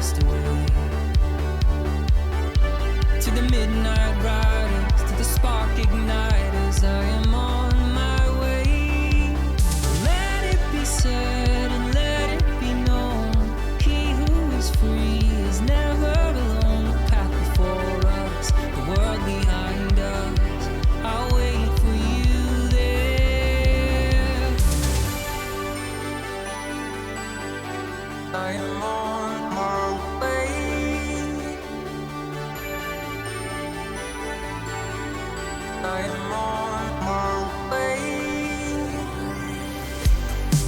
chased away. To the midnight riders, to the spark igniters, I am on my way. Let it be said and let it be known, he who is free is never alone. The path before us, the world behind us, I'll wait for you there. I am on my way. I am on my way.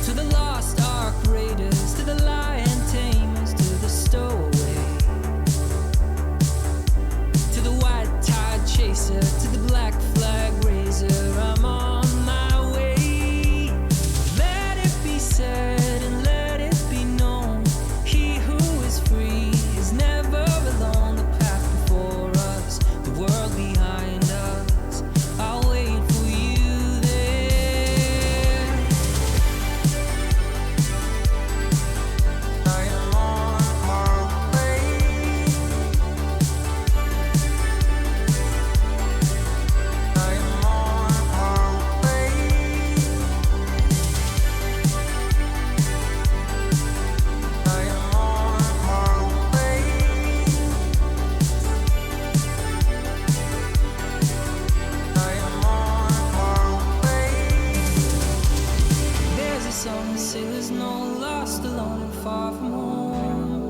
To the lost ark raiders, to the lion tamers, to the stowaway, to the white tide chaser, to the black flag raiser, I'm on my way. Let it be said and let it be known, he who is free is never alone. The path before us, the world behind us, I'll wait for you there. I am on my way. I am on my way. I am on my way. I am on my way. There's a song that sailors know, lost, alone, and far from home.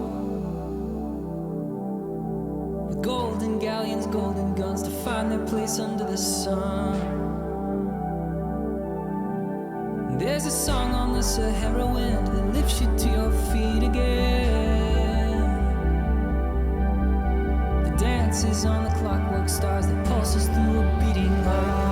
With golden galleons, golden guns to find their place under the sun. There's a song on the Sahara wind that lifts you to your feet again. The dances on the clockwork stars that pulses through a beating heart.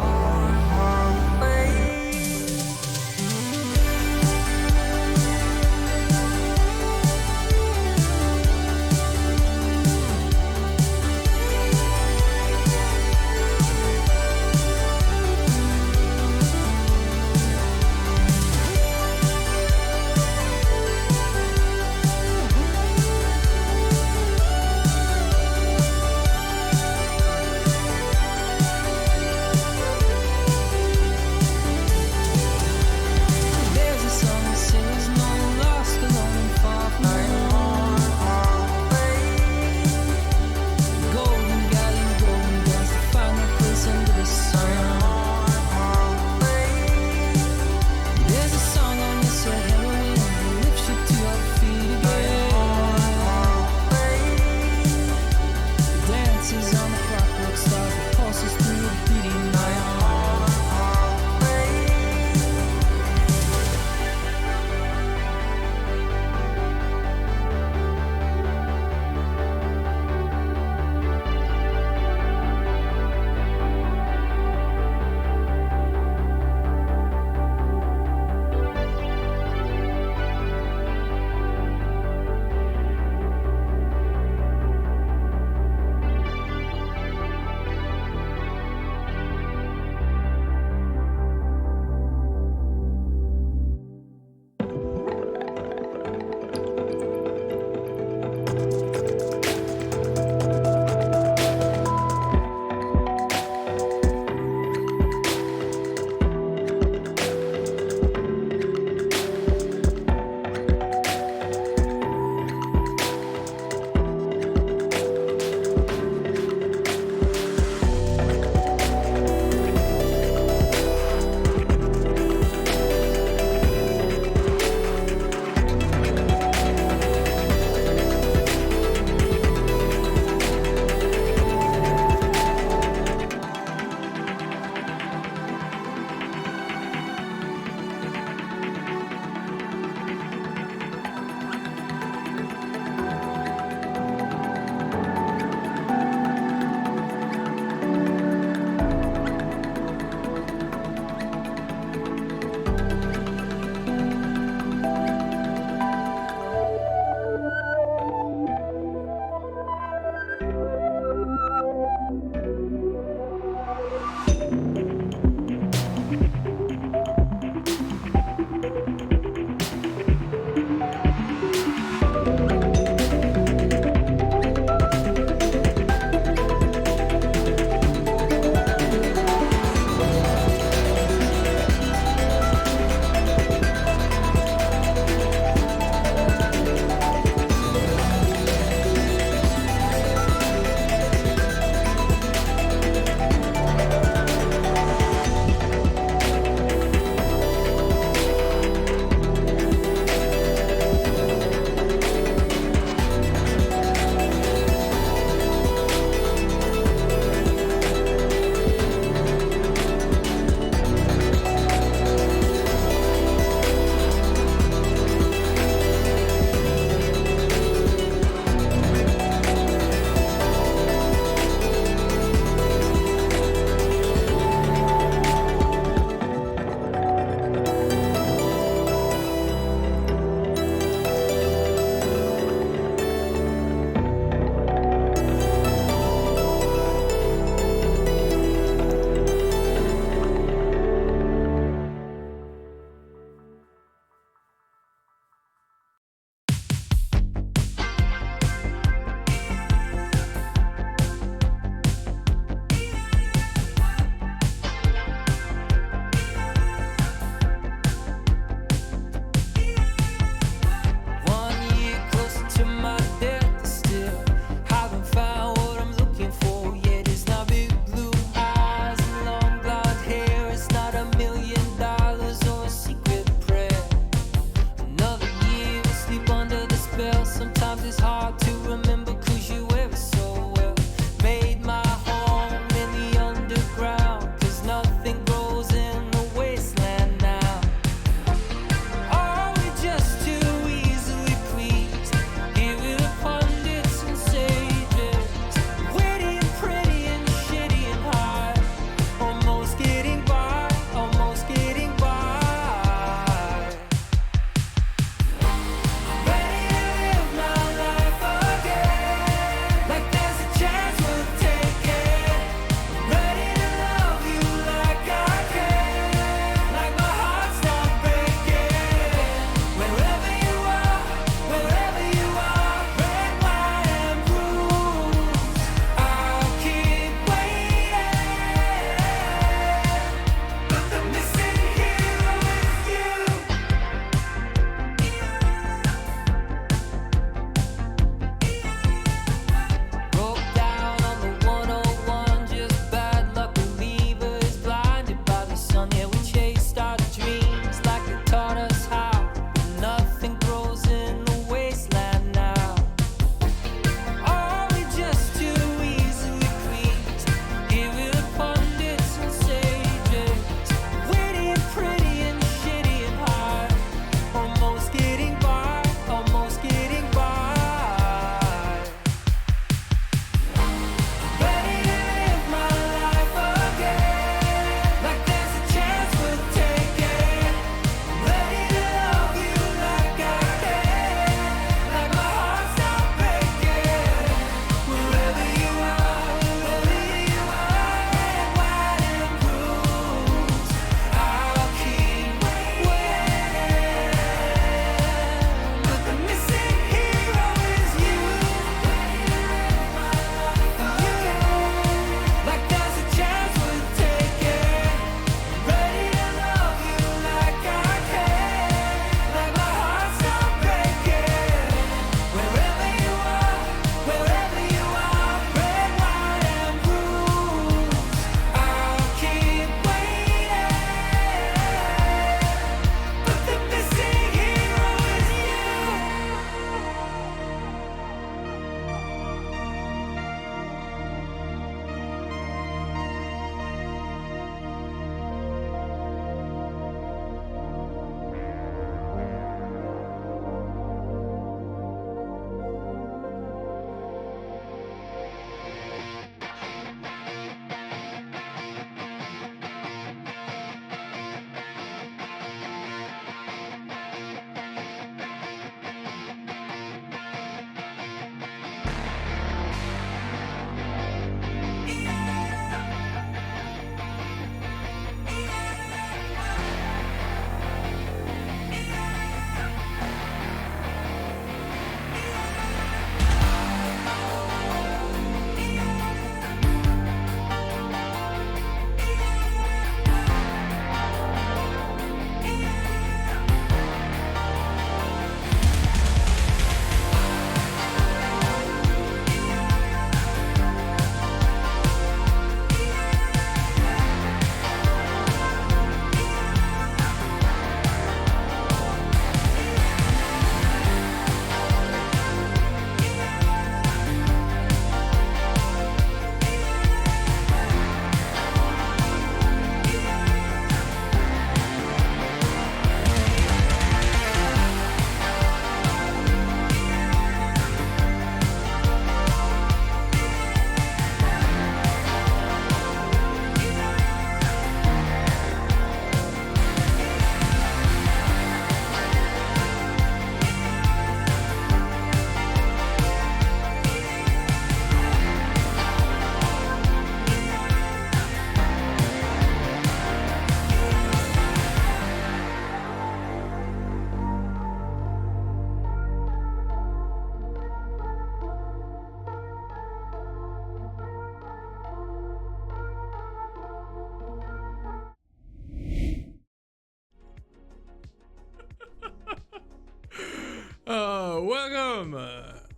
Welcome.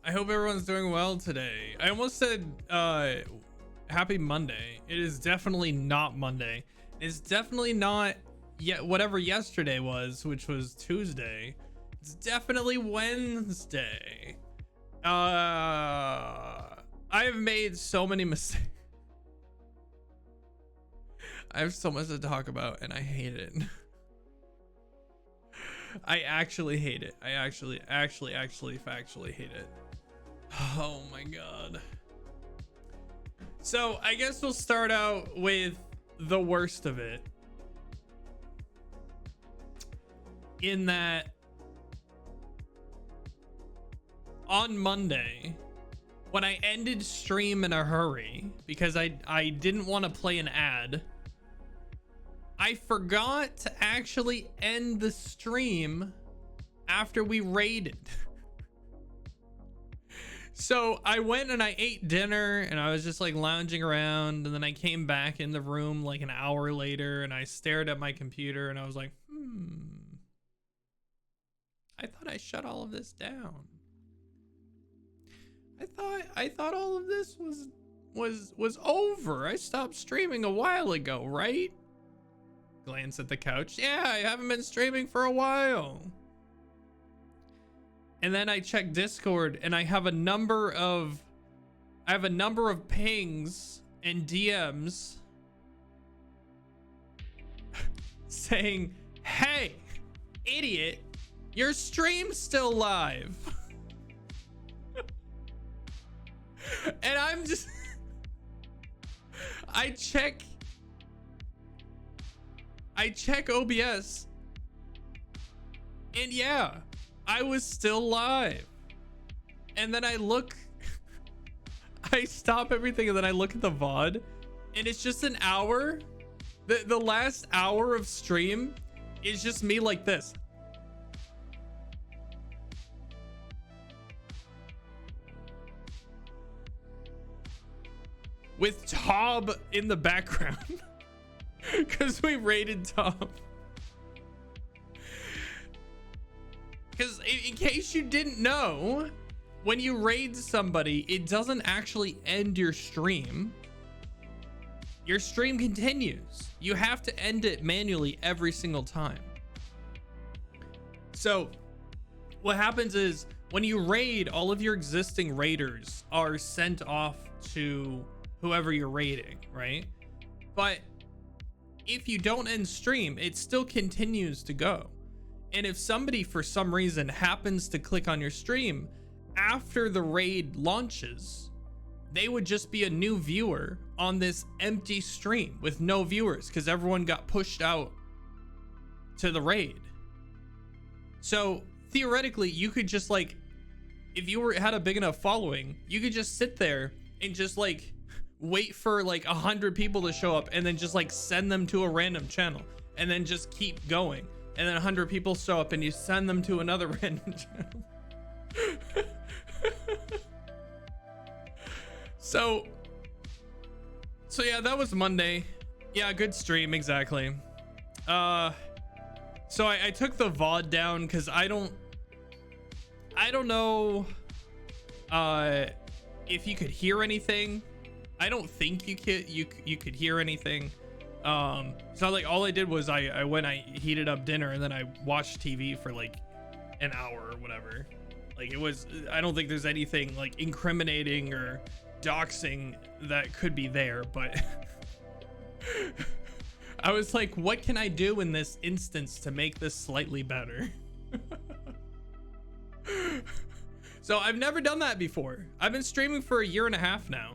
I hope everyone's doing well today. I almost said happy Monday. It is definitely not Monday. It's definitely not yet whatever yesterday was, which was Tuesday. It's definitely Wednesday. I have made so many mistakes. I have so much to talk about and I hate it. I actually hate it. I actually factually hate it. Oh my god. So I guess we'll start out with the worst of it. In that on Monday, when I ended stream in a hurry because I didn't want to play an ad, I forgot to actually end the stream after we raided. So I went and I ate dinner and I was just like lounging around, and then I came back in the room like an hour later and I stared at my computer and I was like, I thought I shut all of this down. I thought all of this was over. I stopped streaming a while ago, right? Glance at the couch. Yeah, I haven't been streaming for a while. And then I check Discord and I have a number of pings and DMs saying, "Hey, idiot, your stream's still live." And I'm just I check OBS and yeah, I was still live. And then I look, I stop everything and then I look at the VOD and it's just an hour. The last hour of stream is just me like this. With Tob in the background. Because we raided Tob. Because in case you didn't know, when you raid somebody, it doesn't actually end your stream. Your stream continues. You have to end it manually every single time. So what happens is when you raid, all of your existing raiders are sent off to whoever you're raiding, right? But if you don't end stream, it still continues to go. And if somebody for some reason happens to click on your stream after the raid launches, they would just be a new viewer on this empty stream with no viewers because everyone got pushed out to the raid. So theoretically, you could just like, if you had a big enough following, you could just sit there and just like wait for like 100 people to show up and then just like send them to a random channel and then just keep going. And then 100 people show up and you send them to another random channel. So yeah, that was Monday. Yeah, good stream, exactly. So I took the VOD down because I don't know if you could hear anything. I don't think you could hear anything. So like all I did was I heated up dinner and then I watched TV for like an hour or whatever. Like it was, I don't think there's anything like incriminating or doxing that could be there, but I was like, what can I do in this instance to make this slightly better? So I've never done that before. I've been streaming for 1.5 years now.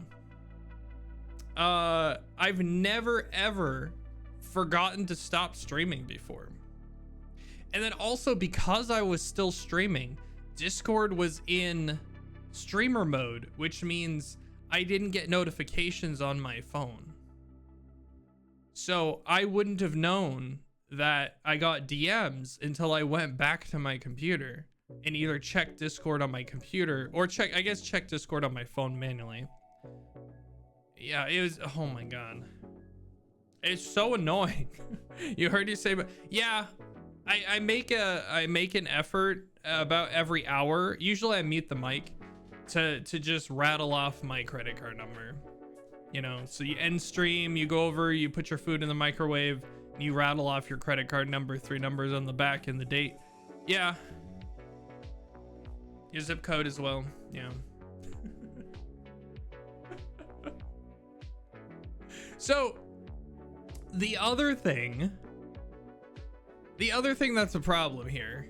I've never ever forgotten to stop streaming before. And then also because I was still streaming, Discord was in streamer mode, which means I didn't get notifications on my phone. So I wouldn't have known that I got DMs until I went back to my computer and either checked Discord on my computer or check Discord on my phone manually. Yeah, it was, oh my god. It's so annoying. You heard you say, but yeah, I make an effort about every hour. Usually I mute the mic to just rattle off my credit card number. You know, so you end stream, you go over, you put your food in the microwave, you rattle off your credit card number, 3 numbers on the back and the date. Yeah. Your zip code as well. Yeah. So the other thing that's a problem here,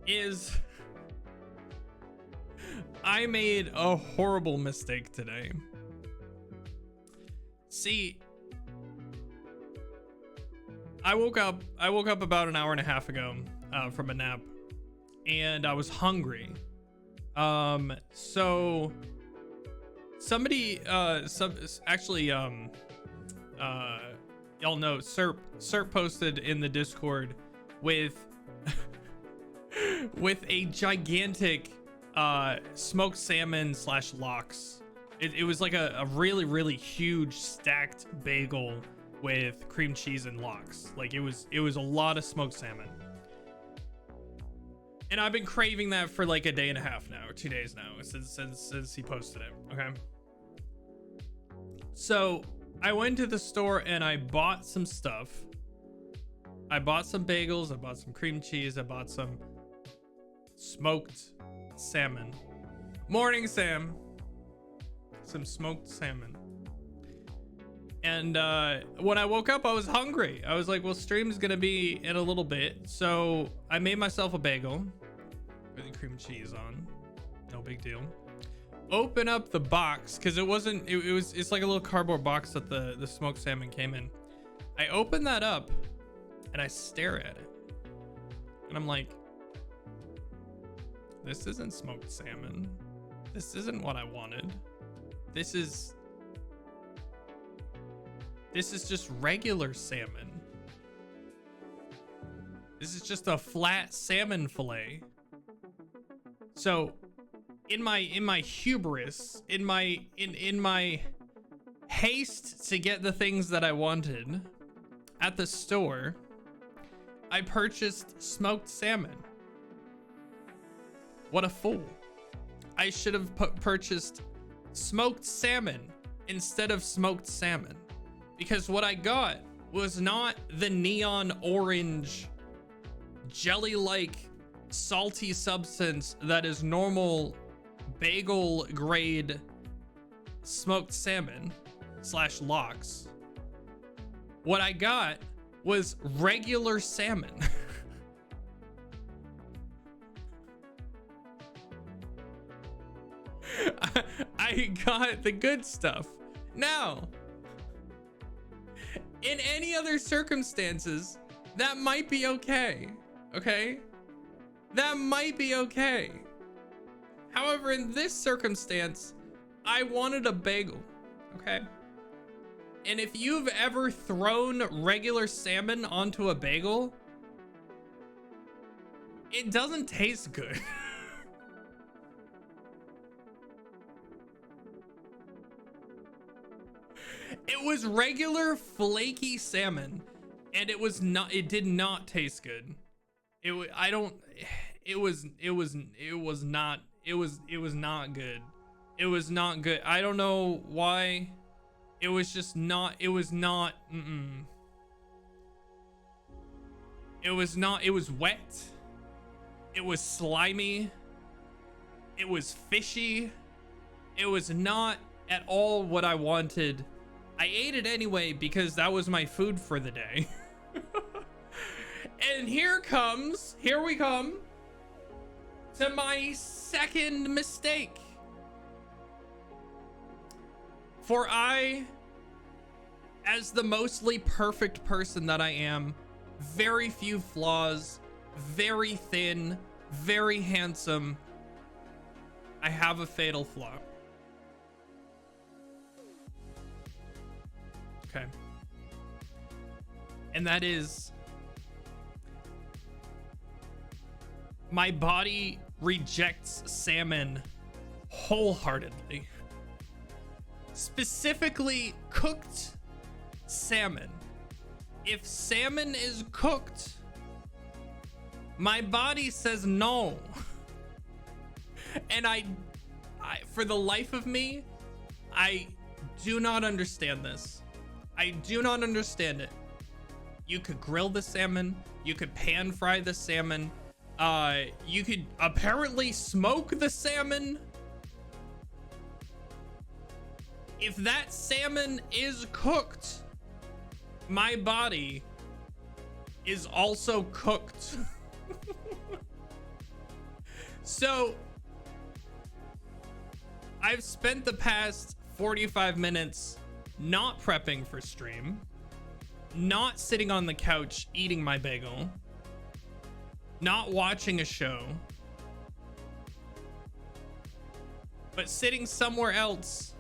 is I made a horrible mistake today. See, I woke up about an hour and a half ago from a nap, and I was hungry. So somebody y'all know Serp posted in the Discord with with a gigantic smoked salmon / lox. It was like a really huge stacked bagel with cream cheese and lox. Like it was a lot of smoked salmon. And I've been craving that for like a day and a half now, or 2 days now, since he posted it. Okay. So I went to the store and I bought some stuff. I bought some bagels, I bought some cream cheese, I bought some smoked salmon. Morning, Sam. Some smoked salmon. And when I woke up, I was hungry. I was like, well, stream's gonna be in a little bit. So I made myself a bagel with the cream cheese on. No big deal. Open up the box, because it's like a little cardboard box that the smoked salmon came in. I open that up and I stare at it. And I'm like, this isn't smoked salmon. This isn't what I wanted. This is just regular salmon. This is just a flat salmon fillet. So in my hubris, in my haste to get the things that I wanted at the store, I purchased smoked salmon. What a fool. I should have purchased smoked salmon instead of smoked salmon, because what I got was not the neon orange jelly-like salty substance that is normal bagel grade smoked salmon / lox. What I got was regular salmon. I got the good stuff. Now, in any other circumstances, that might be okay. Okay? That might be okay. However, in this circumstance, I wanted a bagel. Okay? And if you've ever thrown regular salmon onto a bagel, it doesn't taste good. It was regular flaky salmon, and it did not taste good. It was not good. It was not good. I don't know why. It was just not, it was not, It was not, it was wet. It was slimy. It was fishy. It was not at all what I wanted. I ate it anyway because that was my food for the day. And here we come to my second mistake. For I, as the mostly perfect person that I am, very few flaws, very thin, very handsome, I have a fatal flaw. Okay. And that is, my body rejects salmon wholeheartedly. Specifically, cooked salmon If salmon is cooked, my body says no. And I for the life of me, I do not understand this. I do not understand it. You could grill the salmon, you could pan fry the salmon, you could apparently smoke the salmon. If that salmon is cooked, my body is also cooked. So I've spent the past 45 minutes not prepping for stream, not sitting on the couch eating my bagel, not watching a show, but sitting somewhere else.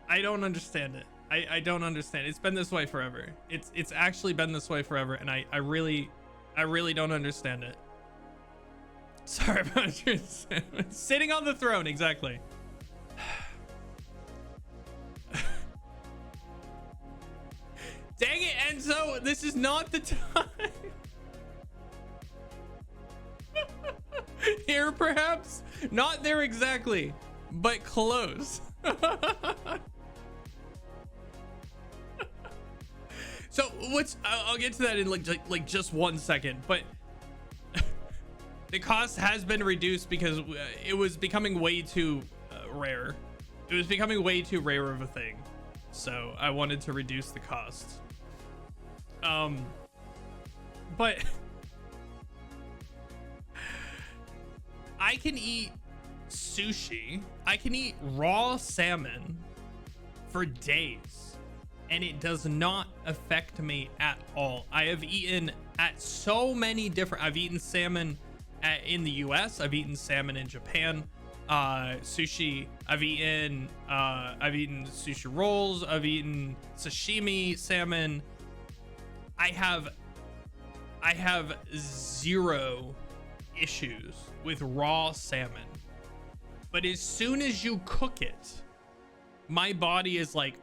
I don't understand it. I don't understand. It's been this way forever. It's actually been this way forever, and I really don't understand it. Sorry about your sitting on the throne, exactly. Dang it, Enzo, this is not the time. Here, perhaps? Not there exactly, but close. So what's I'll get to that in like just 1 second, but the cost has been reduced because it was becoming way too rare. It was becoming way too rare of a thing, so I wanted to reduce the cost. But I can eat sushi, I can eat raw salmon for days, and it does not affect me at all. I have eaten at so many different, I've eaten salmon in the US, I've eaten salmon in Japan, sushi, I've eaten sushi rolls, I've eaten sashimi salmon. I have zero issues with raw salmon, but as soon as you cook it, my body is like,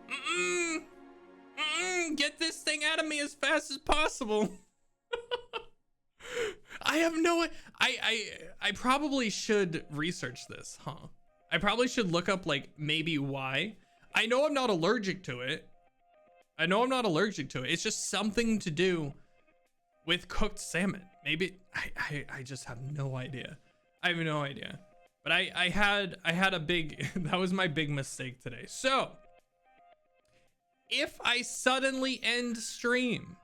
get this thing out of me as fast as possible. I have no, I probably should research this, huh? I probably should look up like maybe why. I know I'm not allergic to it. It's just something to do with cooked salmon. Maybe I just have no idea. I have no idea. But I had a big, that was my big mistake today. So if I suddenly end stream,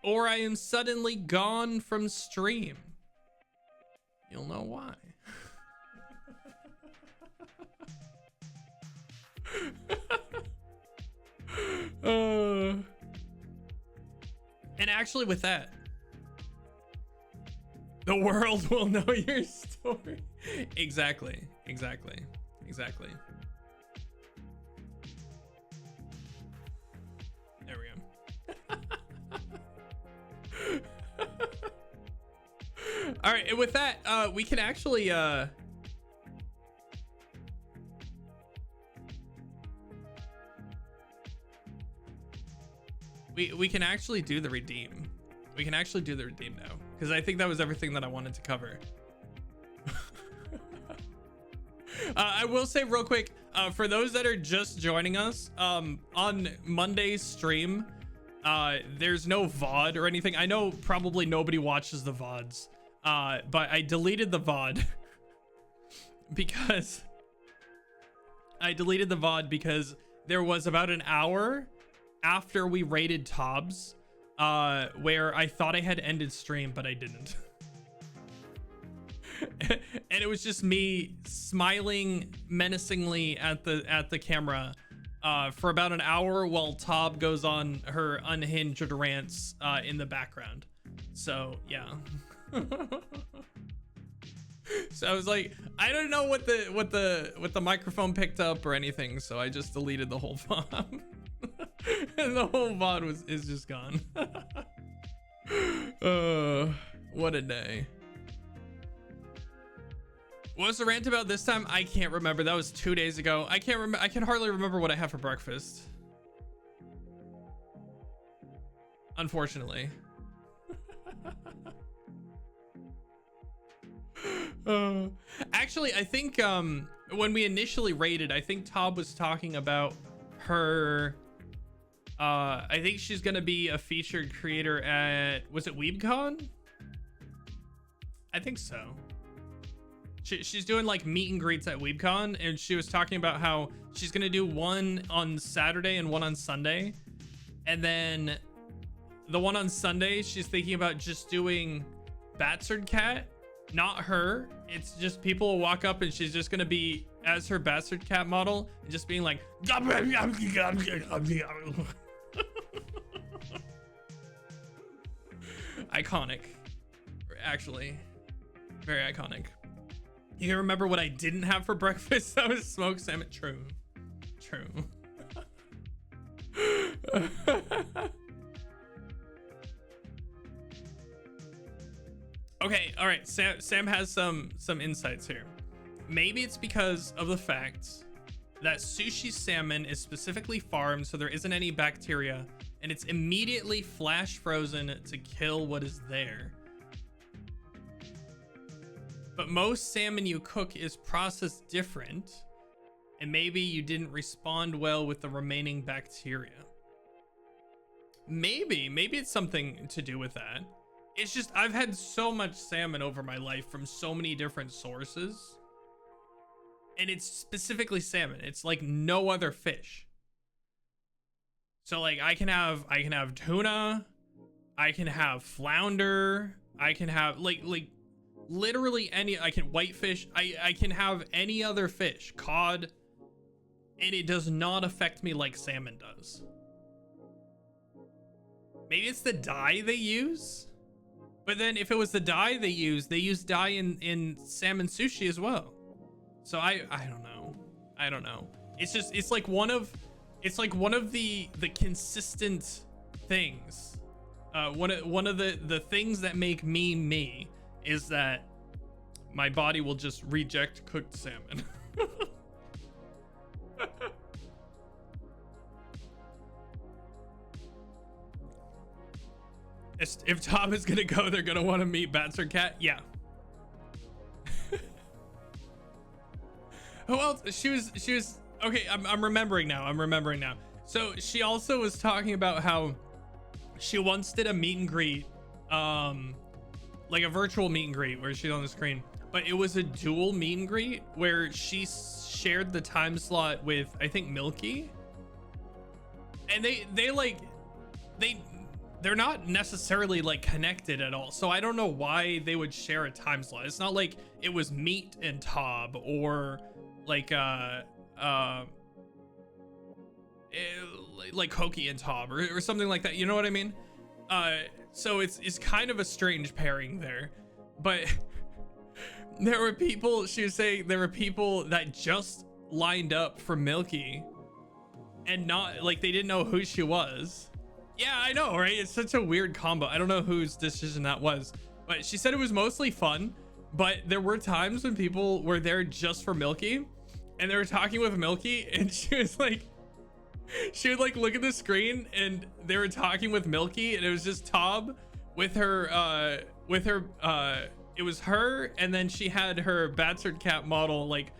or I am suddenly gone from stream, you'll know why. And actually with that, the world will know your story. Exactly. There we go. All right, and with that, we can actually we can actually do the redeem. We can actually do the redeem now, because I think that was everything that I wanted to cover. I will say real quick, for those that are just joining us, on Monday's stream, there's no VOD or anything. I know probably nobody watches the VODs, but I deleted the VOD because there was about an hour after we raided Tobbs, where I thought I had ended stream, but I didn't. And it was just me smiling menacingly at the camera for about an hour while Tob goes on her unhinged rants in the background. So yeah. So I was like, I don't know what the microphone picked up or anything, so I just deleted the whole VOD. And the whole VOD is just gone. What a day. What was the rant about this time? I can't remember. That was 2 days ago. I can't remember. I can hardly remember what I had for breakfast. Unfortunately. Actually, I think when we initially raided, I think Tob was talking about her. I think she's gonna be a featured creator at, was it WeebCon? I think so. She's doing like meet and greets at WeebCon, and she was talking about how she's gonna do one on Saturday and one on Sunday, and then the one on Sunday she's thinking about just doing Bastard Cat, not her. It's just people will walk up and she's just gonna be as her Bastard Cat model and just being like iconic, actually very iconic. You can remember what I didn't have for breakfast? That was smoked salmon. True. Okay, all right. Sam has some insights here. Maybe it's because of the fact that sushi salmon is specifically farmed, so there isn't any bacteria, and it's immediately flash frozen to kill what is there. But most salmon you cook is processed different, and maybe you didn't respond well with the remaining bacteria. Maybe it's something to do with that. It's just I've had so much salmon over my life from so many different sources, and it's specifically salmon. It's like no other fish. So like I can have tuna, I can have flounder, I can have like literally any, I can whitefish, I can have any other fish, cod, and it does not affect me like salmon does. Maybe it's the dye they use, but then if it was the dye they use dye in salmon sushi as well. So I don't know. It's like one of the consistent things. One of the things that make me is that my body will just reject cooked salmon. If Tom is gonna go, they're gonna want to meet Bastard Cat. Yeah. Who else? She was okay. I'm remembering now. So she also was talking about how she once did a meet and greet, like a virtual meet and greet where she's on the screen, but it was a dual meet and greet where she shared the time slot with, I think, Milky, and they're not necessarily like connected at all. So I don't know why they would share a time slot. It's not like it was Meat and Tob or like Hokie and Tob or something like that. You know what I mean? So it's kind of a strange pairing there, but there were people, she was saying there were people that just lined up for Milky and not like, they didn't know who she was. Yeah, I know, right? It's such a weird combo. I don't know whose decision that was, but she said it was mostly fun, but there were times when people were there just for Milky and they were talking with Milky and she was like, she would like look at the screen and they were talking with Milky and it was just Tob with her it was her, and then she had her Bastard Cat model like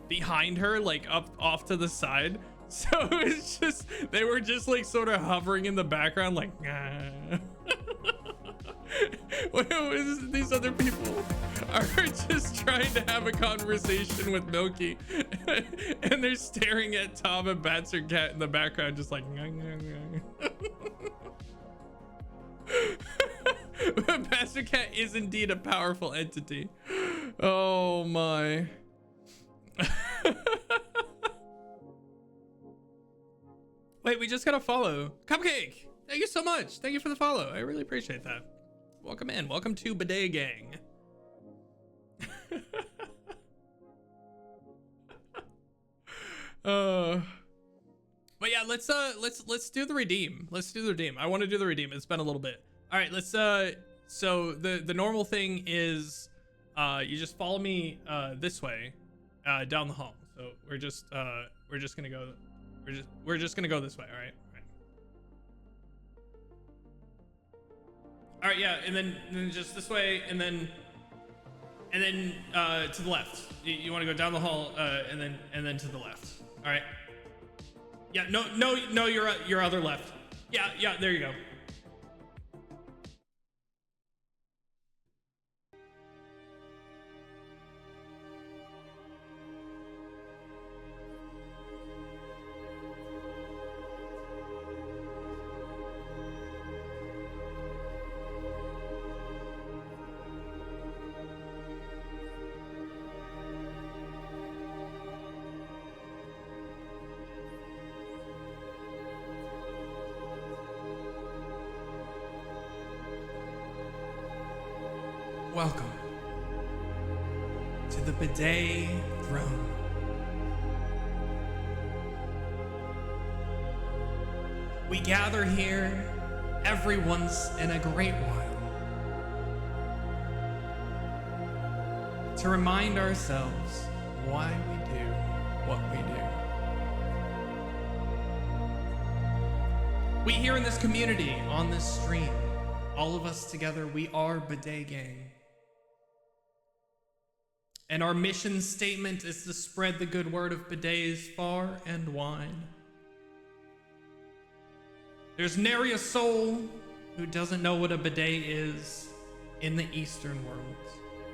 behind her, like up off to the side. So it's just, they were just like sort of hovering in the background like these other people are just trying to have a conversation with Milky and they're staring at Tom and Bastard Cat in the background just like Bastard Cat is indeed a powerful entity. Oh my. Wait, we just got a follow. Cupcake, thank you so much. Thank you for the follow. I really appreciate that. Welcome in. Welcome to Bidet Gang. But yeah, let's do the redeem. Let's do the redeem. I want to do the redeem. It's been a little bit. All right, let's so the normal thing is You just follow me this way, down the hall. So we're just gonna go. We're just gonna go this way. All right. All right. Yeah, and then just this way, and then to the left. You want to go down the hall, and then to the left. All right. Yeah. No. Your other left. Yeah. There you go. Welcome to the bidet throne. We gather here every once in a great while to remind ourselves why we do what we do. We here in this community, on this stream, all of us together, we are Bidet Gang. And our mission statement is to spread the good word of bidets far and wide. There's nary a soul who doesn't know what a bidet is in the Eastern world,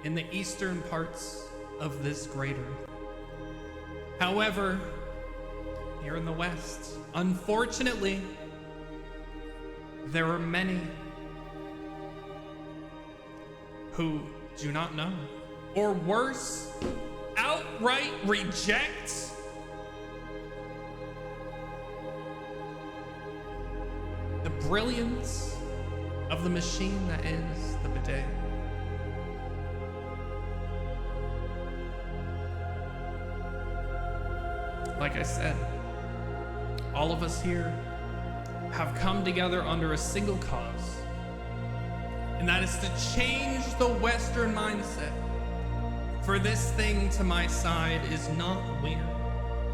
in the eastern parts of this great earth. However, here in the West, unfortunately, there are many who do not know, or worse, outright reject the brilliance of the machine that is the bidet. Like I said, all of us here have come together under a single cause, and that is to change the Western mindset. For this thing to my side is not weird.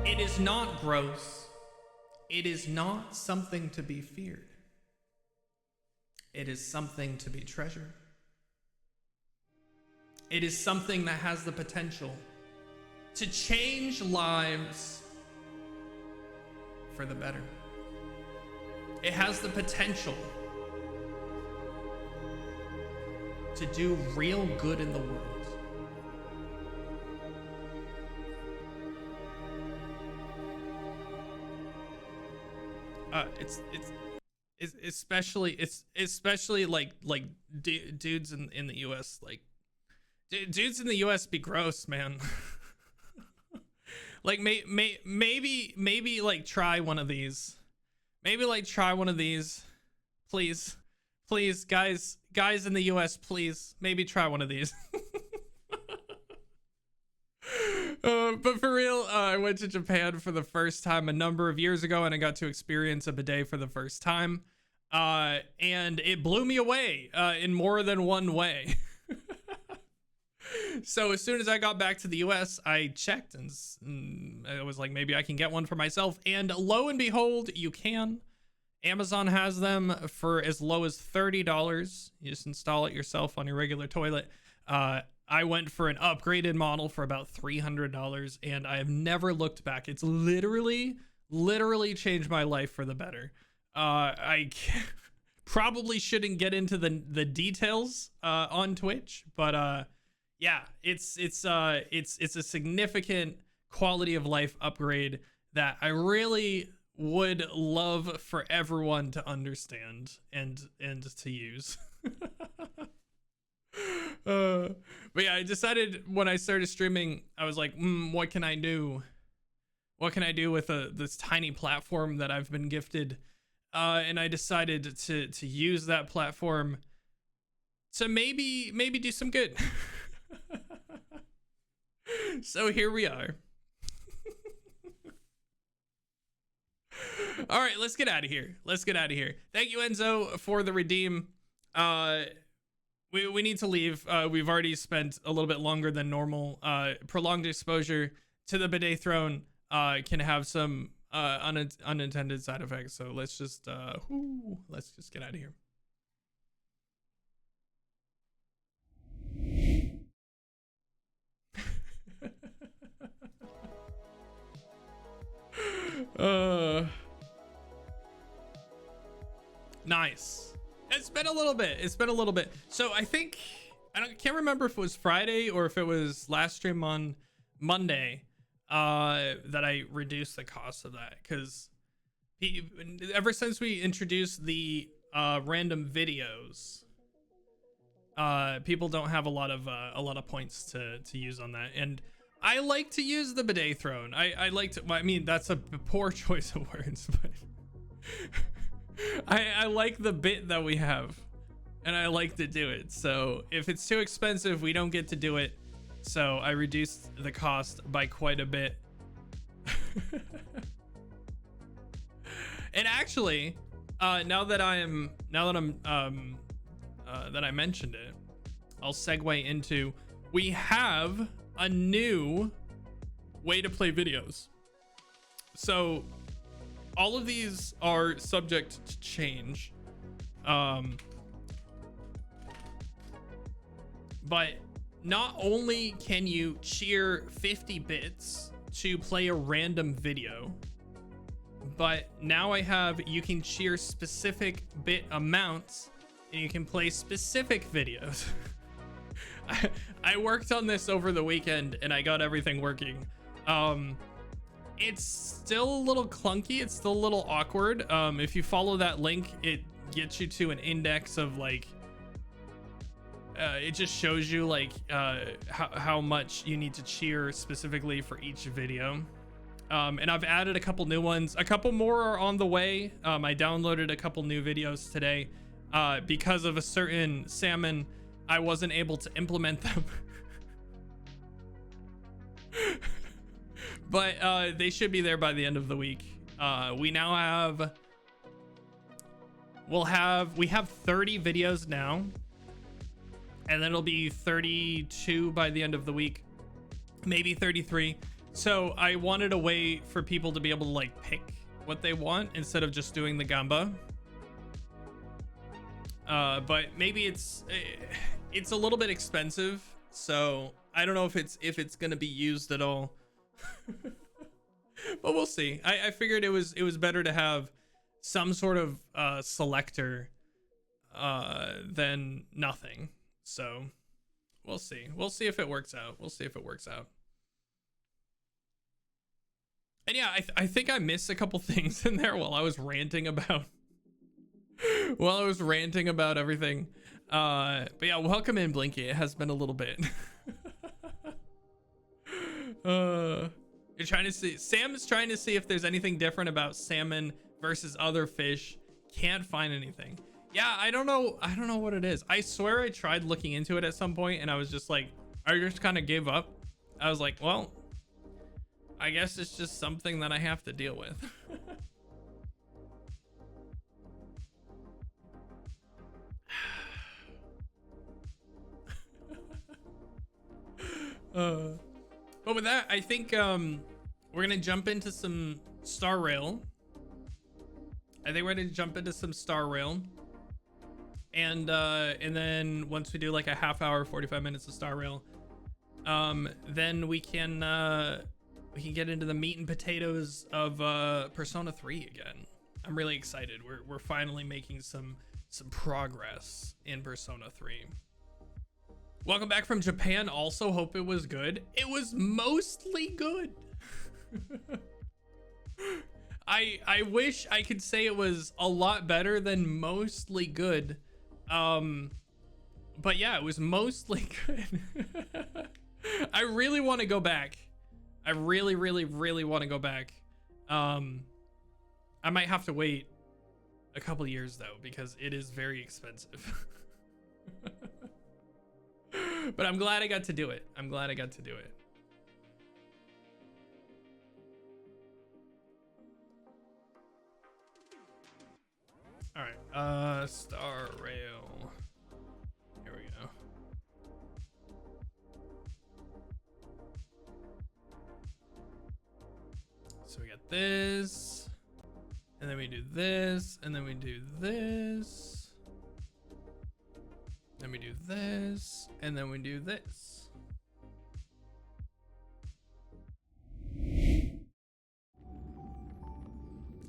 It is not gross. It is not something to be feared. It is something to be treasured. It is something that has the potential to change lives for the better. It has the potential to do real good in the world. It's especially like dudes in the US, like dudes in the US be gross, man. Like maybe like try one of these. Maybe like try one of these. Please, guys in the US, please, maybe try one of these. But for real, I went to Japan for the first time a number of years ago, and I got to experience a bidet for the first time. And it blew me away in more than one way. So as soon as I got back to the US, I checked and I was like, maybe I can get one for myself. And lo and behold, you can. Amazon has them for as low as $30. You just install it yourself on your regular toilet. I went for an upgraded model for about $300, and I have never looked back. It's literally changed my life for the better. I probably shouldn't get into the details on Twitch, but yeah, it's a significant quality of life upgrade that I really would love for everyone to understand and to use. But yeah, I decided when I started streaming, I was like, what can I do? What can I do with this tiny platform that I've been gifted? And I decided to use that platform to maybe do some good. So here we are. All right, let's get out of here. Thank you, Enzo, for the redeem. we need to leave. We've already spent a little bit longer than normal. Prolonged exposure to the bidet throne can have some unintended side effects. So let's just get out of here. Nice. It's been a little bit. So I think can't remember if it was Friday or if it was last stream on Monday that I reduced the cost of that, because ever since we introduced the random videos, people don't have a lot of points to use on that, and I like to use the bidet throne. I like to. I mean, that's a poor choice of words, but I like the bit that we have, and I like to do it. So if it's too expensive, we don't get to do it. So I reduced the cost by quite a bit. And actually, now that I mentioned it, I'll segue into, we have a new way to play videos. So all of these are subject to change. But not only can you cheer 50 bits to play a random video, but now you can cheer specific bit amounts and you can play specific videos. I worked on this over the weekend and I got everything working. It's still a little clunky. It's still a little awkward. If you follow that link, it gets you to an index of like, it just shows you like how much you need to cheer specifically for each video. And I've added a couple new ones. A couple more are on the way. I downloaded a couple new videos today. Because of a certain salmon, I wasn't able to implement them. But they should be there by the end of the week. We have 30 videos now, and then it'll be 32 by the end of the week, maybe 33. So I wanted a way for people to be able to like pick what they want instead of just doing the gamba. But maybe it's a little bit expensive, so I don't know if it's gonna be used at all. But we'll see. I figured it was better to have some sort of selector than nothing. So we'll see. We'll see if it works out. And yeah, I think I missed a couple things in there while I was ranting about everything. But yeah, welcome in, Blinky. It has been a little bit. You're trying to see, Sam is trying to see if there's anything different about salmon versus other fish. Can't find anything. Yeah, I don't know what it is. I swear I tried looking into it at some point and I was just like, I just kind of gave up. I was like, well, I guess it's just something that I have to deal with. But with that, I think we're gonna jump into some Star Rail. And then once we do like a half hour, 45 minutes of Star Rail, then we can get into the meat and potatoes of Persona 3 again. I'm really excited. We're finally making some progress in Persona 3. Welcome back from Japan. Also hope it was good. It was mostly good. I wish I could say it was a lot better than mostly good. But yeah, it was mostly good. I really want to go back. I really want to go back. I might have to wait a couple years though, because it is very expensive. But I'm glad I got to do it. All right, Star Rail. Here we go. this, and then we do this, and then we do this, then we do this, and then we do this.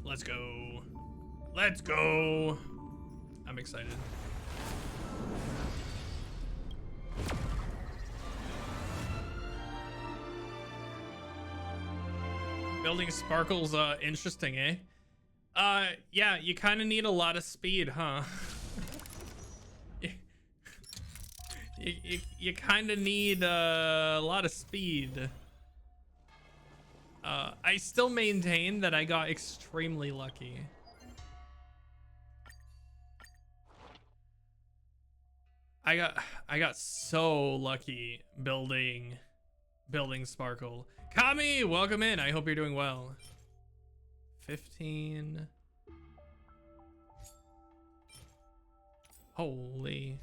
Let's go. Let's go. I'm excited. Building sparkles, interesting, eh? Yeah, you kind of need a lot of speed, huh? you kind of need a lot of speed. I still maintain that I got extremely lucky. I got so lucky building Sparkle. Kami, welcome in. I hope you're doing well. 15. Holy.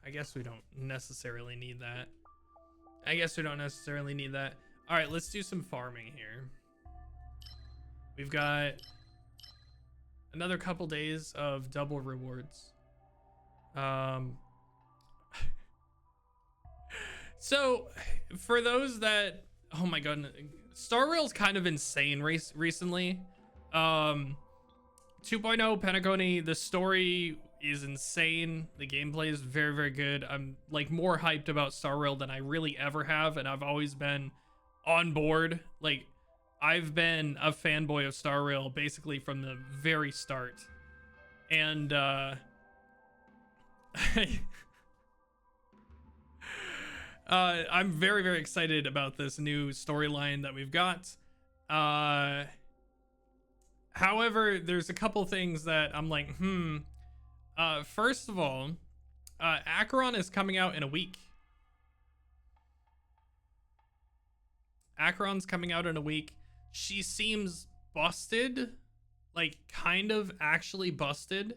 I guess we don't necessarily need that. All right, let's do some farming here. We've got another couple days of double rewards. So for those that, oh my god, Star Rail's kind of insane recently. 2.0 Pentaconi, the story is insane. The gameplay is very, very good. I'm like more hyped about Star Rail than I really ever have, and I've always been on board. Like, I've been a fanboy of Star Rail basically from the very start. And I'm very, very excited about this new storyline that we've got. However, there's a couple things that I'm like, first of all, Acheron is coming out in a week. Acheron's coming out in a week. She seems busted, like kind of actually busted,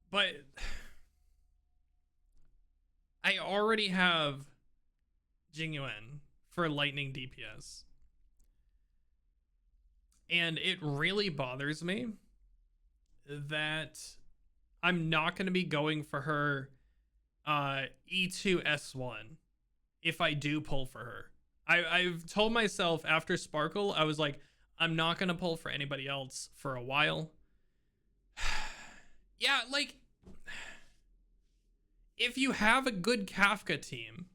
but I already have Jingyuan for lightning DPS. And it really bothers me that I'm not going to be going for her E2 S1 if I do pull for her. I've told myself after Sparkle, I was like, I'm not going to pull for anybody else for a while. Yeah, like, if you have a good Kafka team,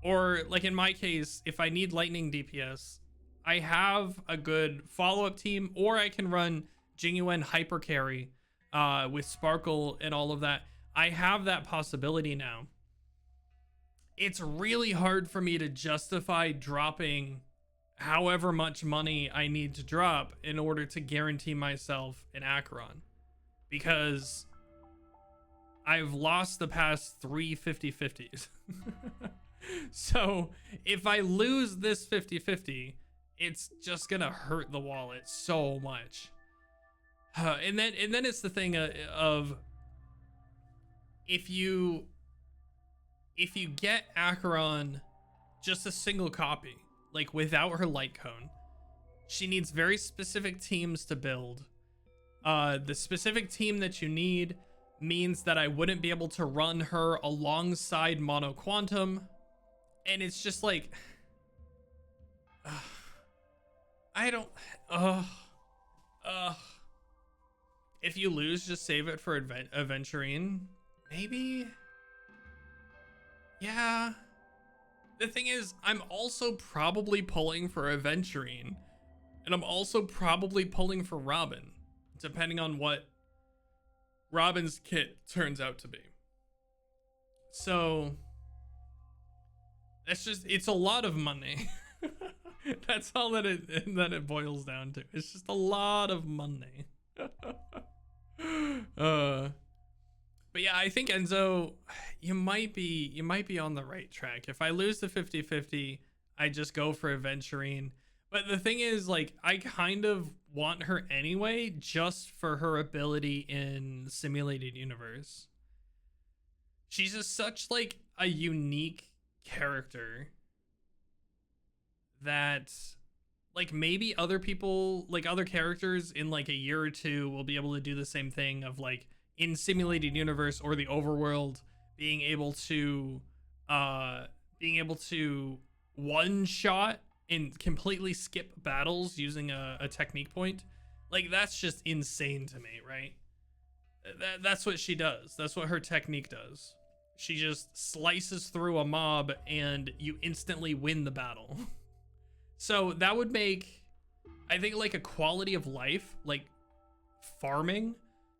or like in my case, if I need lightning DPS, I have a good follow-up team, or I can run Jingyuan hyper carry with Sparkle and all of that. I have that possibility now. It's really hard for me to justify dropping however much money I need to drop in order to guarantee myself an Acheron, because I've lost the past 3 50-50s. So if I lose this 50-50, it's just gonna hurt the wallet so much. And then it's the thing of if you get Acheron just a single copy, like without her light cone, she needs very specific teams to build. The specific team that you need means that I wouldn't be able to run her alongside Mono Quantum, and it's just like I don't if you lose, just save it for Aventurine, maybe. Yeah, the thing is, I'm also probably pulling for Aventurine, and I'm also probably pulling for Robin, depending on what Robin's kit turns out to be. So it's a lot of money. That's all that it boils down to. It's just a lot of money. But yeah, I think Enzo, you might be on the right track. If I lose the 50-50, I just go for Aventurine. But the thing is, like, I kind of want her anyway, just for her ability in Simulated Universe. She's just such like a unique character that like maybe other people, like other characters in like a year or two will be able to do the same thing of like in simulated universe or the overworld being able to one shot and completely skip battles using a technique point. Like that's just insane to me, right? That's what she does. That's what her technique does. She just slices through a mob and you instantly win the battle. So that would make, I think, like a quality of life, like farming,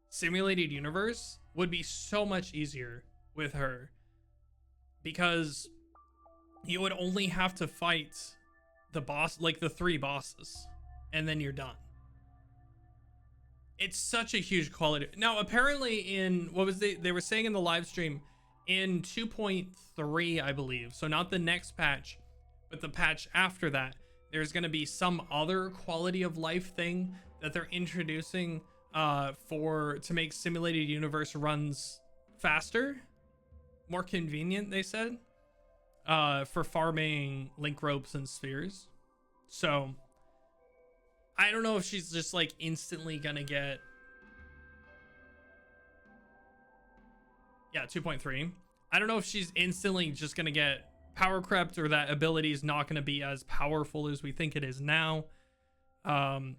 simulated universe would be so much easier with her, because you would only have to fight the boss, like the 3 bosses, and then you're done. It's such a huge quality. Now, apparently in, what was they were saying in the live stream, in 2.3, I believe, so not the next patch, but the patch after that, there's going to be some other quality of life thing that they're introducing to make simulated universe runs faster, more convenient, they said, for farming link ropes and spheres. So I don't know if she's just like instantly gonna get, yeah, 2.3. I don't know if she's instantly just gonna get power crept, or that ability is not gonna be as powerful as we think it is now. But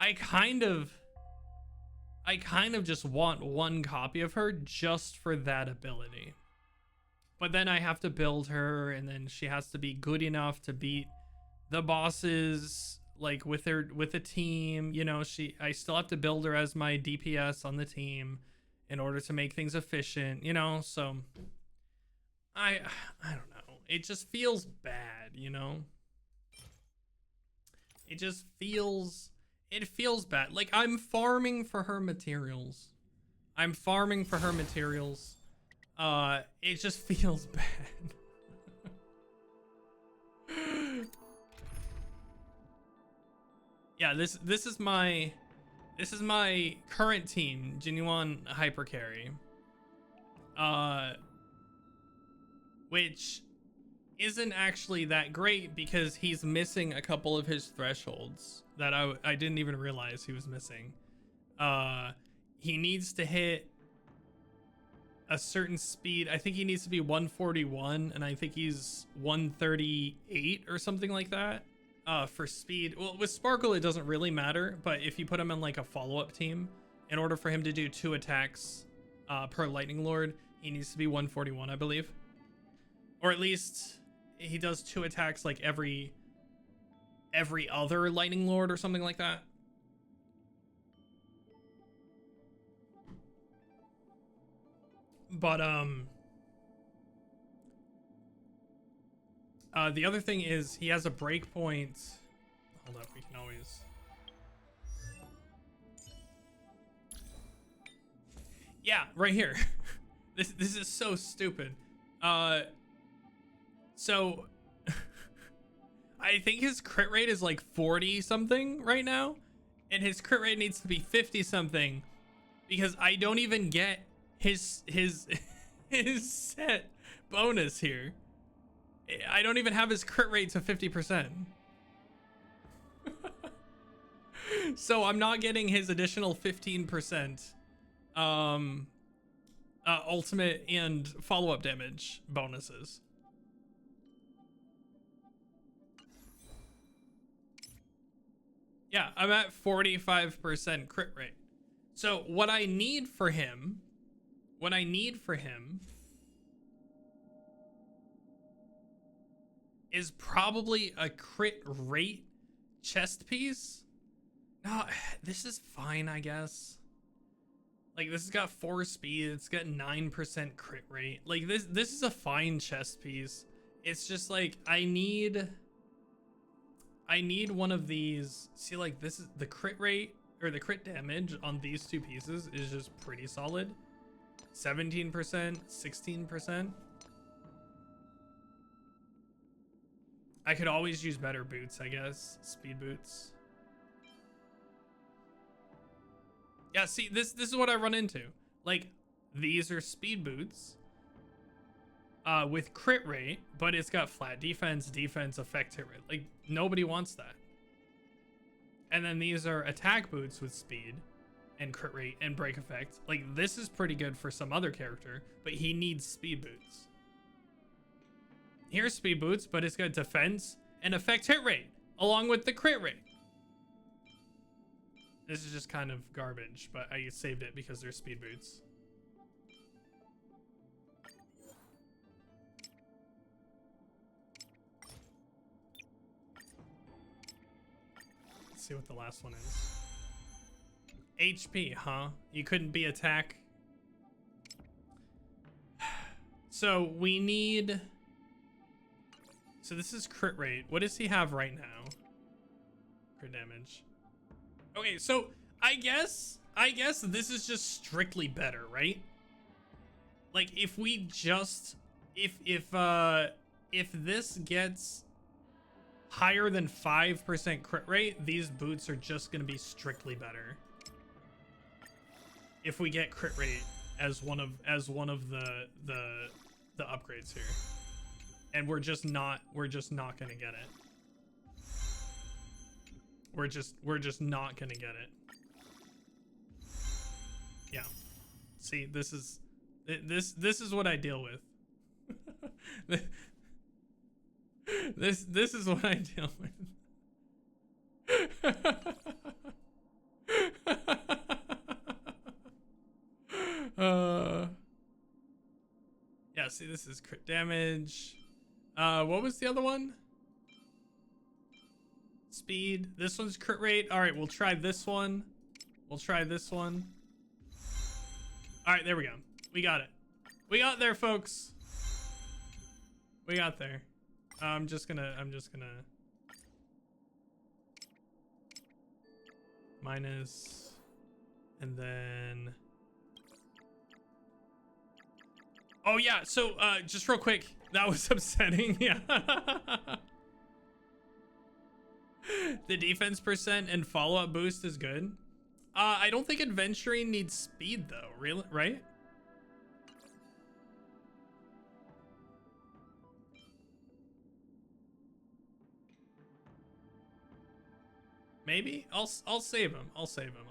I kind of just want one copy of her just for that ability. But then I have to build her, and then she has to be good enough to beat the bosses, like with a team. You know, I still have to build her as my DPS on the team in order to make things efficient, you know. So I don't know. It just feels bad, you know. It feels bad. Like I'm farming for her materials. It just feels bad. Yeah, this is my current team, Genuine Hyper Carry. Which isn't actually that great because he's missing a couple of his thresholds that I didn't even realize he was missing. He needs to hit a certain speed. I think he needs to be 141, and I think he's 138 or something like that for speed. Well, with Sparkle it doesn't really matter, but if you put him in like a follow-up team, in order for him to do 2 attacks per Lightning Lord, he needs to be 141, I believe. Or at least he does 2 attacks like every other Lightning Lord or something like that. But the other thing is he has a breakpoint. Hold up, we can always. Yeah, right here. This is so stupid. So I think his crit rate is like 40 something right now, and his crit rate needs to be 50 something, because I don't even get his set bonus here. I don't even have his crit rate to 50%. So I'm not getting his additional 15% ultimate and follow-up damage bonuses. Yeah, I'm at 45% crit rate. So what I need for him is probably a crit rate chest piece. No, this is fine, I guess. Like, this has got 4 speed, it's got 9% crit rate. Like, this is a fine chest piece. It's just like I need one of these. See, like, this is the crit rate, or the crit damage on these 2 pieces is just pretty solid. 17%, 16%. I could always use better boots, I guess. Speed boots. Yeah, see, this is what I run into. Like, these are speed boots. with crit rate, but it's got flat defense, effect, hit rate. Like, nobody wants that. And then these are attack boots with speed and crit rate and break effect. Like, this is pretty good for some other character, but he needs speed boots. Here's speed boots, but it's got defense and effect hit rate along with the crit rate. This is just kind of garbage, but I saved it because they're speed boots. Let's see what the last one is. HP, huh? You couldn't be attack. So we need... So this is crit rate. What does he have right now? Crit damage. Okay, so I guess this is just strictly better, right? Like, if we just... If this gets higher than 5% crit rate, these boots are just going to be strictly better. If we get crit rate as one of the upgrades here, and we're just not gonna get it. We're just not gonna get it. Yeah. See, this is what I deal with. This is what I deal with. Yeah, see, this is crit damage. What was the other one? Speed. This one's crit rate. All right, we'll try this one. We'll try this one. All right, there we go. We got it. We got there, folks. We got there. I'm just gonna minus, and then, oh yeah, so just real quick, that was upsetting. Yeah. The defense percent and follow-up boost is good. I don't think adventuring needs speed though, really, right? Maybe I'll save him. I'll save him.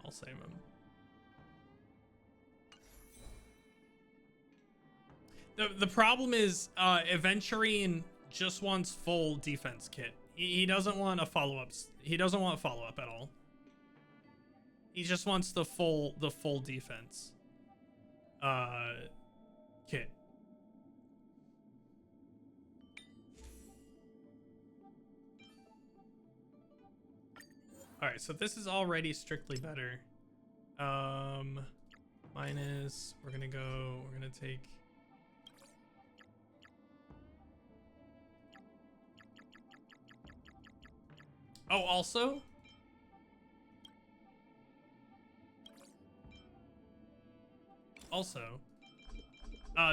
The problem is Aventurine just wants full defense kit. He doesn't want a follow-up. He doesn't want follow-up at all. He just wants the full defense kit. All right, so this is already strictly better. Minus, we're gonna take. Oh, also?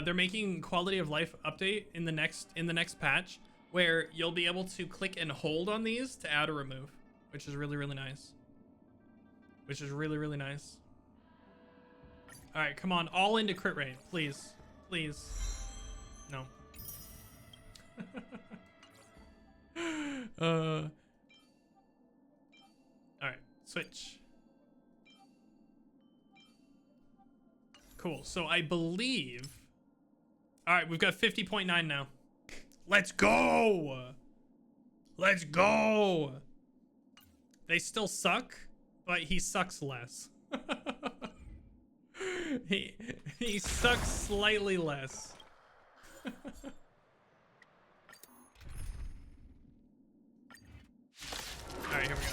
They're making quality of life update in the next patch where you'll be able to click and hold on these to add or remove, which is really, really nice. All right, come on, all into crit rate, please. No. All right, switch. Cool, so I believe, all right, we've got 50.9 now. Let's go. They still suck, but he sucks less. he sucks slightly less. All right, here we go.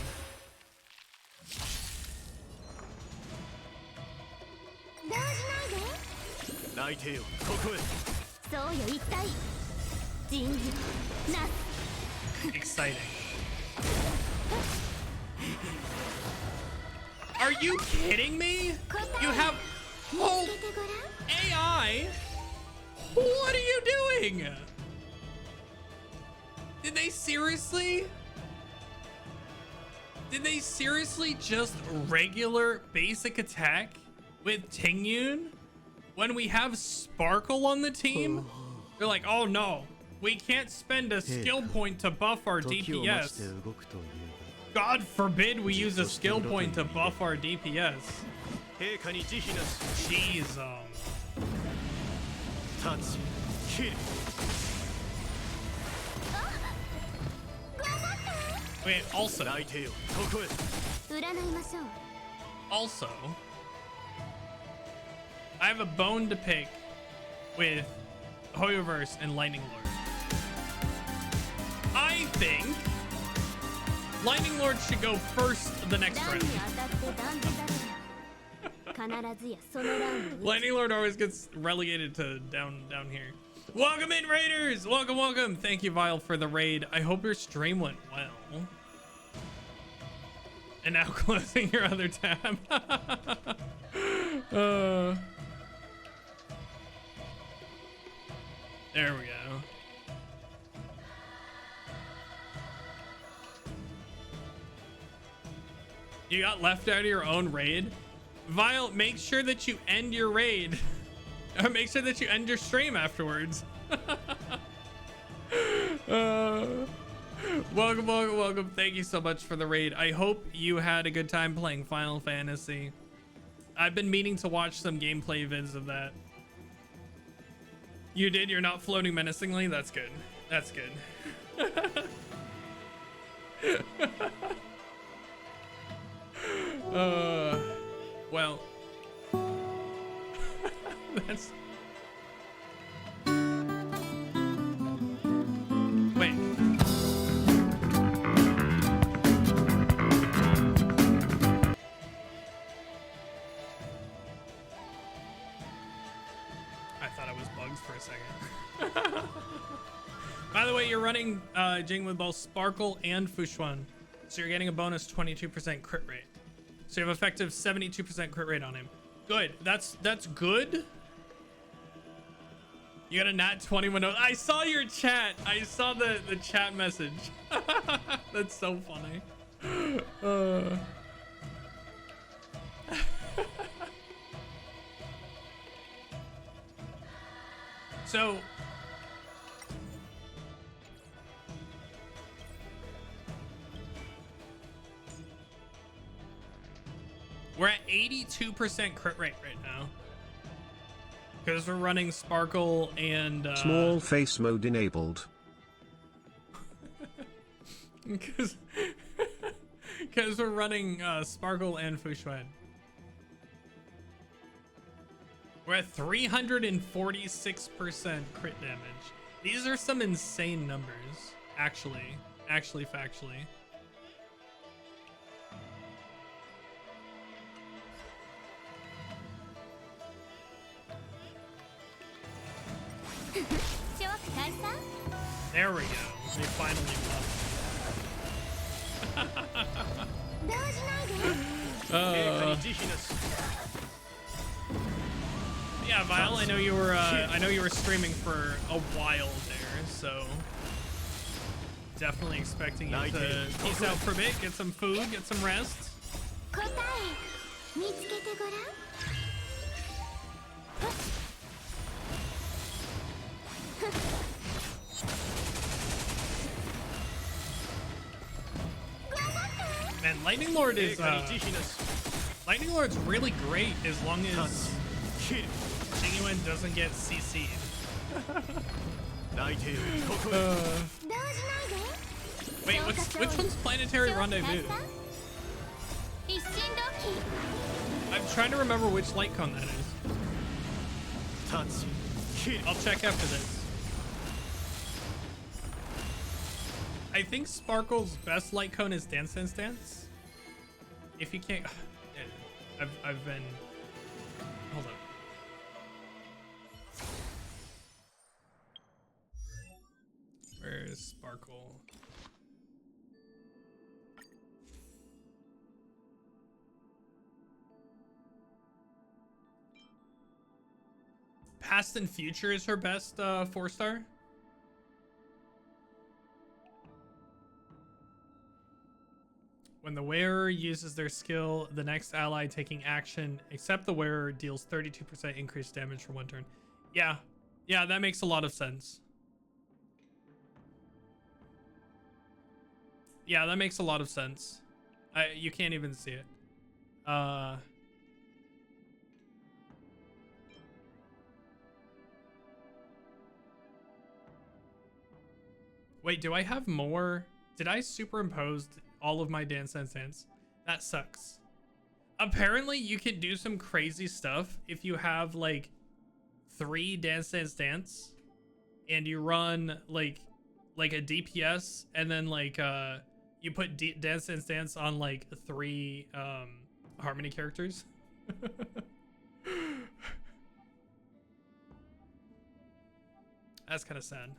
Exciting. Are you kidding me? You have whole AI? What are you doing? Did they seriously just regular basic attack with Tingyun when we have Sparkle on the team? They're like, oh no, we can't spend a skill point to buff our DPS. God forbid we use a skill point to buff our DPS. Jeez, wait, also, I have a bone to pick with Hoyoverse and Lightning Lord. I think Lightning Lord should go first the next round. Lightning Lord always gets relegated to down here. Welcome in, Raiders! Welcome, welcome. Thank you, Vile, for the raid. I hope your stream went well. And now closing your other tab. There we go. You got left out of your own raid? Vile, make sure that you end your raid. Or make sure that you end your stream afterwards. Welcome, welcome, welcome. Thank you so much for the raid. I hope you had a good time playing Final Fantasy. I've been meaning to watch some gameplay vids of that. You did? You're not floating menacingly? That's good. That's good. Well. That's... Wait. I thought I was bugged for a second. By the way, you're running Jing with both Sparkle and Fushuan, so you're getting a bonus 22% crit rate. So you have effective 72% crit rate on him. Good. That's good. You got a nat 20 window. I saw your chat. I saw the chat message. That's so funny. So we're at 82% crit rate right now because we're running Sparkle and small face mode enabled. Because we're running Sparkle and Fushuan. We're at 346% crit damage. These are some insane numbers, actually factually. There we go. We finally yeah, Vile, I know you were streaming for a while there, so definitely expecting you to peace out for a bit, get some food, get some rest. Man, Lightning Lord is Lightning Lord's really great as long as Genuine doesn't get CC'd. Wait, which one's Planetary Rendezvous? I'm trying to remember which light cone that is. I'll check after this. I think Sparkle's best light cone is Dance Dance Dance. If you can't, I've been. Hold up. Where is Sparkle? Past and Future is her best 4-star. When the wearer uses their skill, the next ally taking action except the wearer deals 32% increased damage for one turn. Yeah, Yeah, that makes a lot of sense. Yeah, that makes a lot of sense. You can't even see it. Wait, do I have more? Did I superimpose all of my Dance Dance Dance? That sucks. Apparently, you can do some crazy stuff if you have like 3 Dance Dance Dance and you run like a DPS and then like you put Dance Dance Dance on like 3 Harmony characters. That's kind of sad.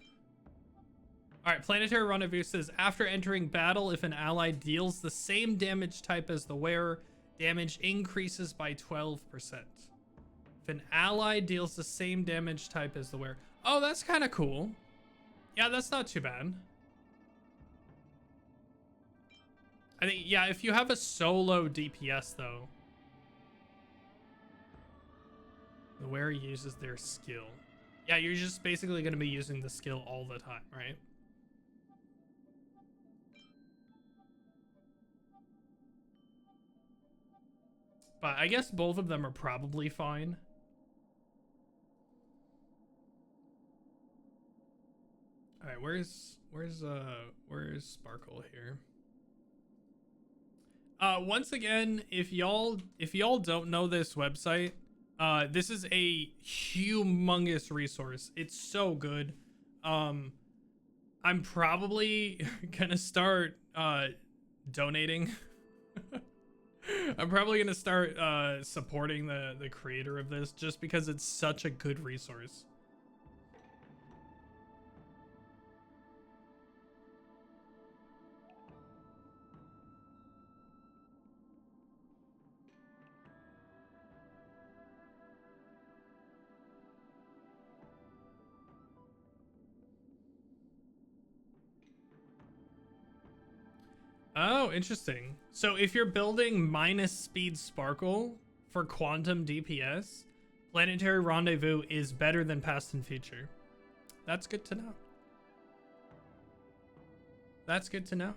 All right, Planetary Rendezvous says, after entering battle, if an ally deals the same damage type as the wearer, damage increases by 12%. If an ally deals the same damage type as the wearer. Oh, that's kind of cool. Yeah, that's not too bad. I think, yeah, if you have a solo DPS, though, the wearer uses their skill. Yeah, you're just basically going to be using the skill all the time, right? But I guess both of them are probably fine. All right, where's Sparkle here? Once again, if y'all don't know this website, this is a humongous resource. It's so good. I'm probably gonna start donating. I'm probably gonna start supporting the creator of this just because it's such a good resource. Oh, interesting. So if you're building minus speed Sparkle for quantum DPS, Planetary Rendezvous is better than Past and Future. That's good to know. That's good to know.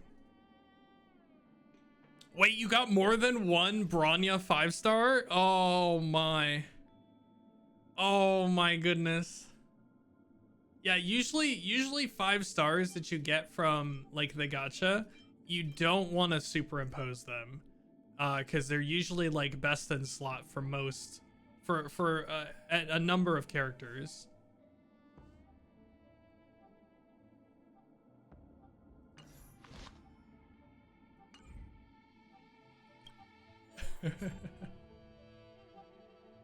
Wait, you got more than one Bronya 5-star? Oh my. Oh my goodness. Yeah, usually 5 stars that you get from like the gacha, you don't want to superimpose them because they're usually like best in slot for most for a number of characters.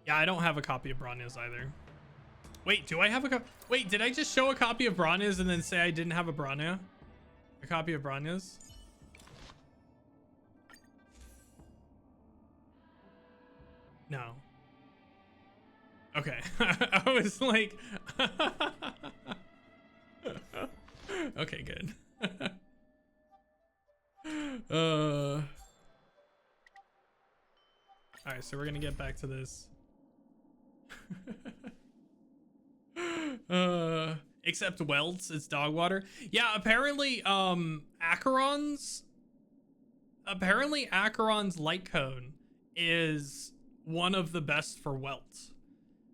Yeah, I don't have a copy of Bronya's either. Wait, do I have a wait, did I just show a copy of Bronya's and then say I didn't have a Bronya? A copy of Bronya's? No. Okay. I was like okay, good. All right, so we're gonna get back to this. Except Welts, it's dog water. Yeah, apparently Acheron's light cone is one of the best for Welts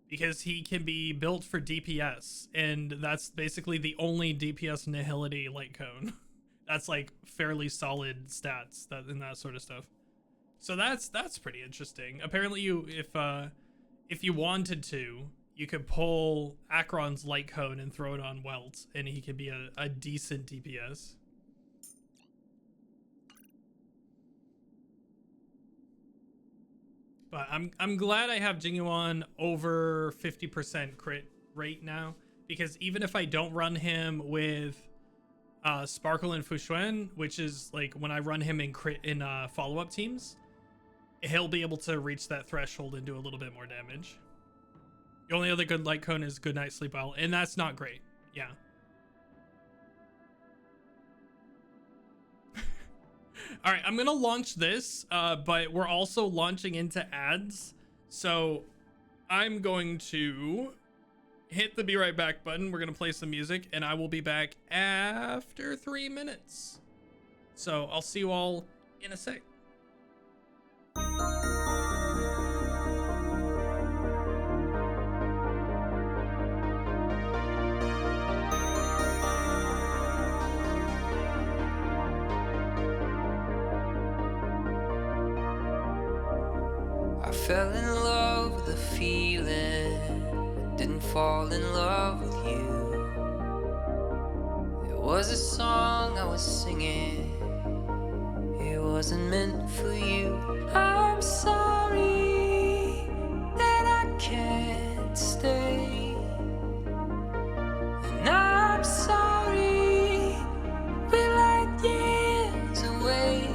because he can be built for DPS, and that's basically the only DPS nihility light cone. That's like fairly solid stats and that sort of stuff. So that's pretty interesting. Apparently, if you wanted to, you could pull Acheron's light cone and throw it on Welt, and he could be a decent DPS. But I'm glad I have Jingyuan over 50% crit rate now, because even if I don't run him with Sparkle and Fushuen, which is like when I run him in crit in follow-up teams, he'll be able to reach that threshold and do a little bit more damage. The only other good light cone is Good Night Sleep Owl, and that's not great. Yeah. All right, I'm gonna launch this, but we're also launching into ads, so I'm going to hit the be right back button. We're gonna play some music, and I will be back after 3 minutes. So I'll see you all in a sec. I fell in love with the feeling, didn't fall in love with you. There was a song I was singing, it wasn't meant for you. I'm sorry that I can't stay, and I'm sorry we're like years away.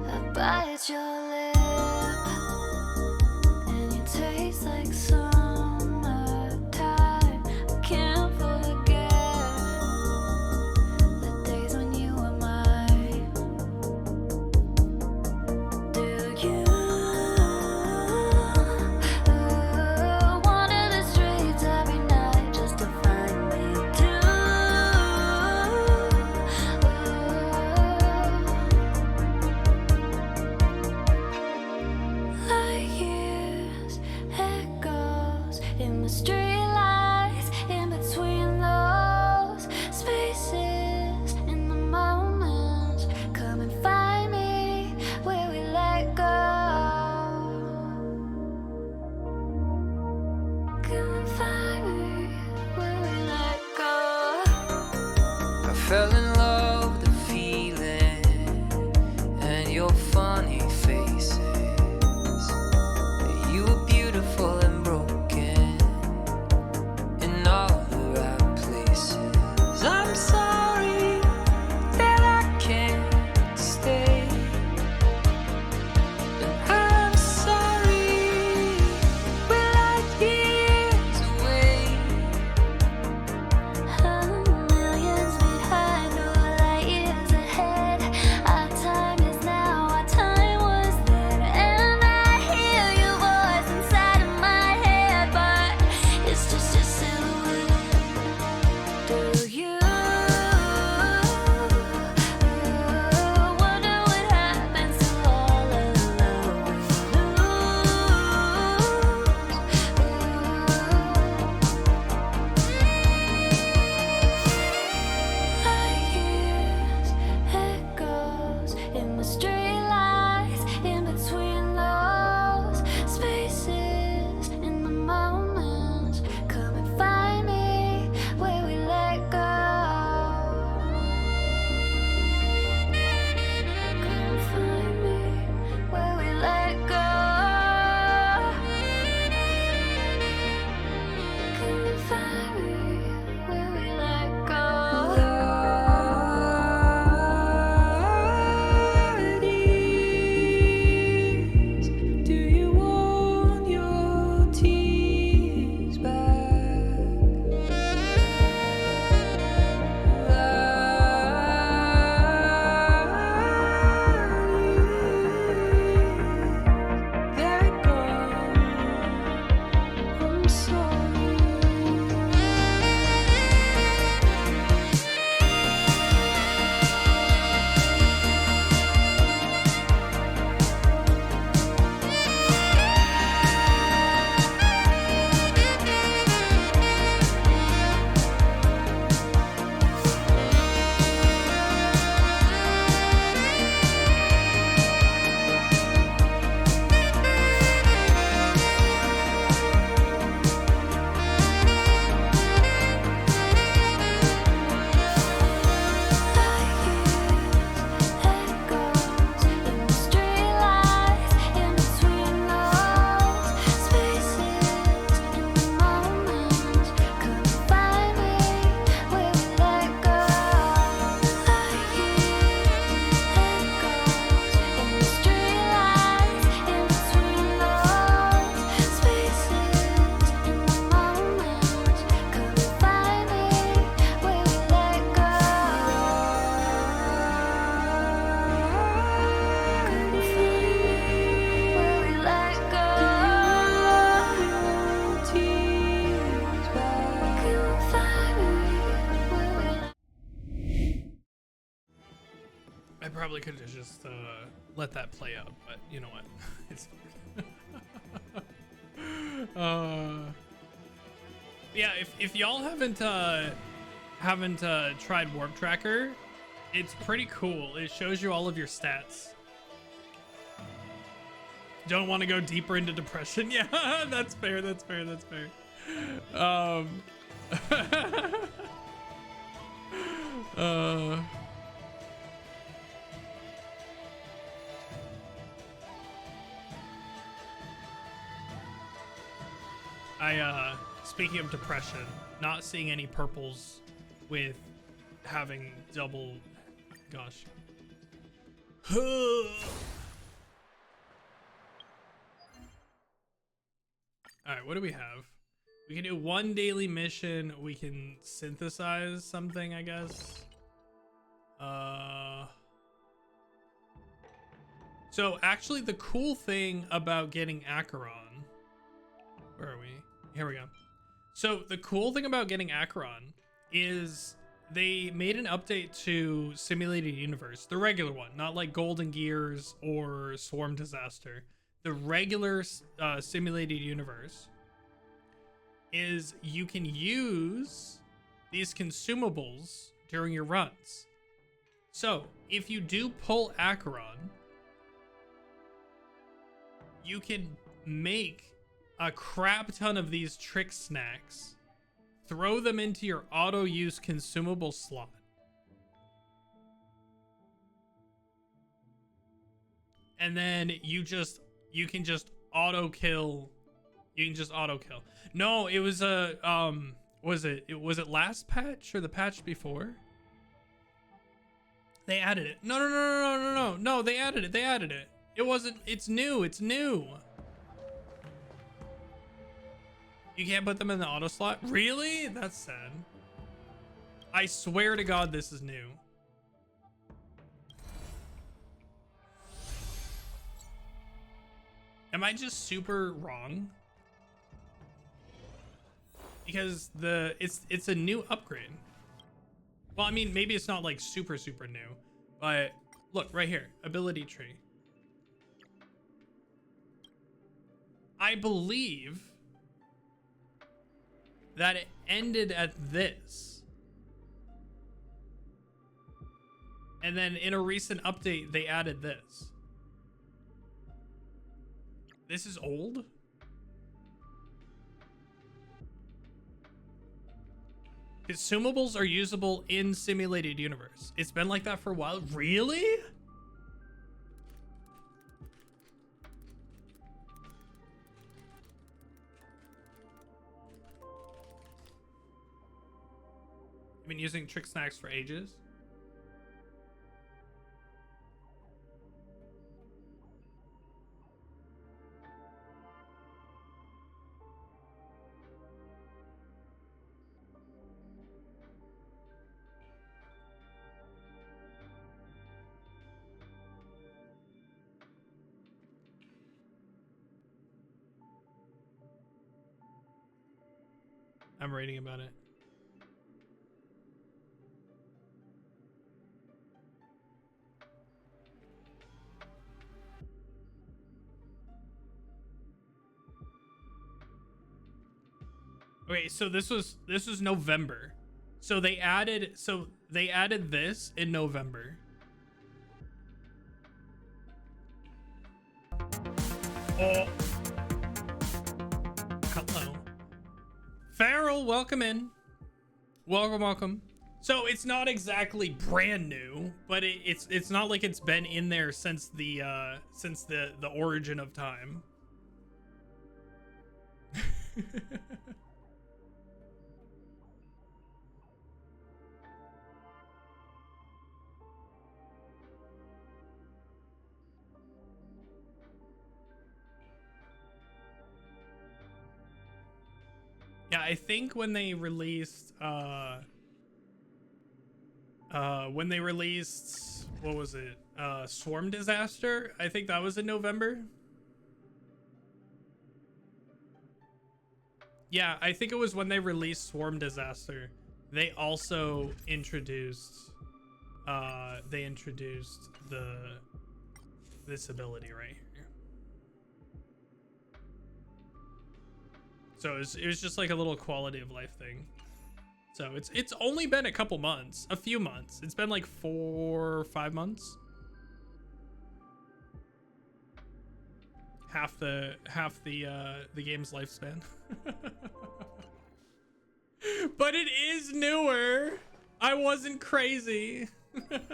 I bite your lip and you taste like summertime. I can't forget the days when you were mine. Do you wander the streets every night just to find me too? Like years, echoes in the streetlights, in between those spaces, in the moments. Come and find me where we let go. Come and find me where we let go. I fell in love with the feeling and your funny faces. You were beautiful and broken in all the right places. I'm sorry that I can't stay, and I'm sorry we're like years away. Millions behind a probably could have just let that play out, but you know what? It's yeah, if y'all haven't tried Warp Tracker, it's pretty cool. It shows you all of your stats. Don't want to go deeper into depression. Yeah, that's fair. That's fair. That's fair. Speaking of depression, not seeing any purples with having double, gosh. All right, what do we have? We can do one daily mission. We can synthesize something, I guess. So actually the cool thing about getting Acheron, where are we? Here we go. So the cool thing about getting Acheron is they made an update to Simulated Universe, the regular one, not like Golden Gears or Swarm Disaster. The regular Simulated Universe is you can use these consumables during your runs. So if you do pull Acheron, you can make a crap ton of these trick snacks, throw them into your auto use consumable slot, and then you can just auto kill. You can just auto kill. No, it was a was it last patch or the patch before? They added it. No, they added it. It wasn't, it's new. You can't put them in the auto slot? Really? That's sad. I swear to God, this is new. Am I just super wrong? Because it's a new upgrade. Well, I mean, maybe it's not like super new, but look right here, ability tree. I believe that it ended at this. And then in a recent update, they added this. This is old? Consumables are usable in Simulated Universe. It's been like that for a while. Really? I've been using trick snacks for ages. I'm reading about it. Okay, so this was November. So they added this in November. Oh. Hello. Farrell, welcome in. Welcome. So it's not exactly brand new, but it's not like it's been in there since the origin of time. Yeah, I think when they released what was it? Swarm Disaster? I think that was in November. Yeah, I think it was when they released Swarm Disaster. They also introduced they introduced this ability right here. So it was just like a little quality of life thing. So it's only been a couple months, a few months. It's been like 4 or 5 months. Half the game's lifespan. But it is newer. I wasn't crazy. Oh,